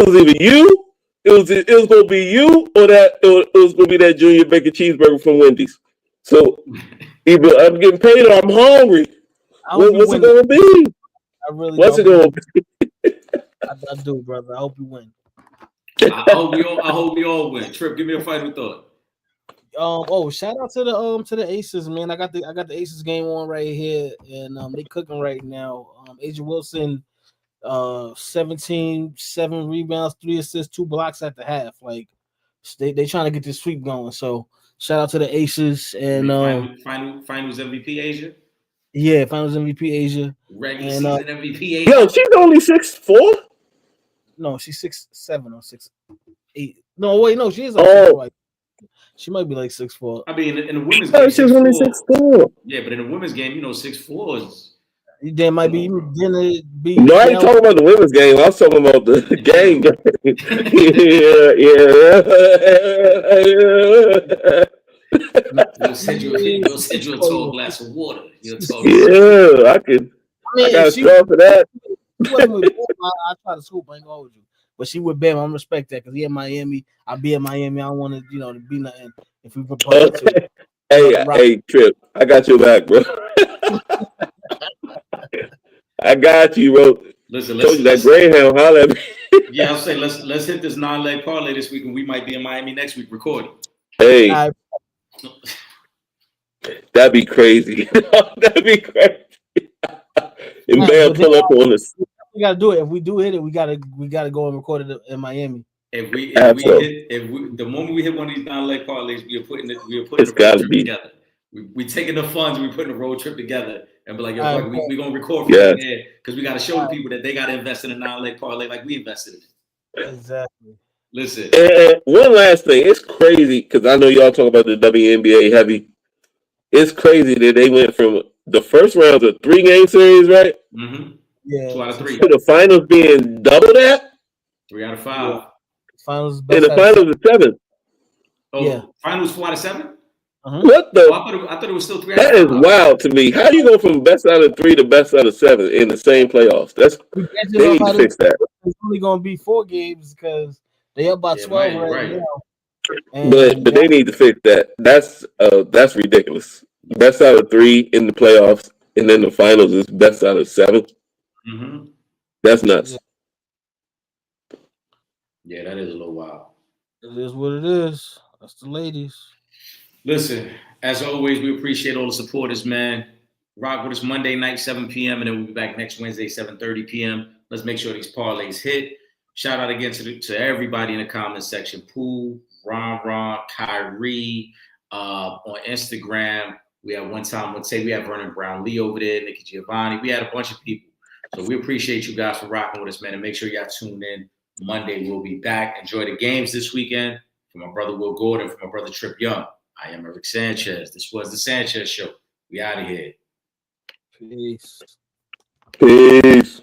was either you, it was gonna be you, or it was gonna be that Junior Bacon cheeseburger from Wendy's. So either I'm getting paid or I'm hungry. What's it gonna be? What's it gonna be? I do, brother. I hope you win. I hope we all win. Trip, give me a final thought. Shout out to the Aces, man. I got the Aces game on right here, and they cooking right now. Asia Wilson, 17, 7 rebounds, 3 assists, 2 blocks at the half. Like they trying to get this sweep going. So shout out to the Aces and finals MVP Asia. Yeah, finals MVP Asia. Regular season MVP Asia. Yo, she's only 6'4". No, she's 6'7" or 6'8". No, wait, no, she is. Like, she might be like 6'4". I mean, in the women's game, she's only 6'4". Yeah, but in the women's game, 6'4" is. There might be. Be. No, I ain't talking about the women's game. I was talking about the game. You'll send you a tall glass of water. I could. I got a straw for that. I try to scoop. I ain't gonna hold you. But she with Bam. I'm respect that because he in Miami. I'll be in Miami. I don't want to, to be nothing if we propose to. Hey, Trip. I got your back, bro. I got you, bro. Listen, that Greyhound, holla at me. Yeah, I'll say let's hit this 9-leg parlay this week, and we might be in Miami next week recording. Hey, that'd be crazy. That'd be crazy. And Bam pull up on us. We gotta do it. If we do hit it, we gotta go and record it in Miami. The moment we hit one of these 9-leg parlays, we are putting the road trip together. We taking the funds, we putting the road trip together, and be like, yo, we gonna record from there because we gotta show the people that they gotta invest in a 9-leg parlay like we invested in it. Exactly. Listen. And one last thing, it's crazy because I know y'all talk about the WNBA heavy. It's crazy that they went from the first round of 3-game series, right? Mm-hmm. Yeah. 2 out of 3. To the finals being double that. 3 out of 5. Yeah. Finals. And the finals is 7. Oh, yeah. Finals 4 out of 7. What the? I thought it was still 3 out of 5. That is wild to me. How do you go from best out of 3 to best out of 7 in the same playoffs? They need to fix that. It's only going to be 4 games because they up by 12 right now. But they need to fix that. That's ridiculous. Best out of 3 in the playoffs, and then the finals is best out of 7. Mm-hmm. That's nuts. Yeah, that is a little wild. It is what it is. That's the ladies. Listen, as always, we appreciate all the supporters, man. Rock with us Monday night, 7 p.m., and then we'll be back next Wednesday, 7:30 p.m. Let's make sure these parlays hit. Shout out again to everybody in the comment section. Pooh, Ron, Kyrie, on Instagram. We had one time, let's say we have Vernon Brown Lee over there, Nikki Giovanni. We had a bunch of people. So we appreciate you guys for rocking with us, man. And make sure y'all tune in. Monday, we'll be back. Enjoy the games this weekend. For my brother Will Gordon, for my brother Trip Young, I am Eric Sanchez. This was the Sanchez Show. We out of here. Peace. Peace.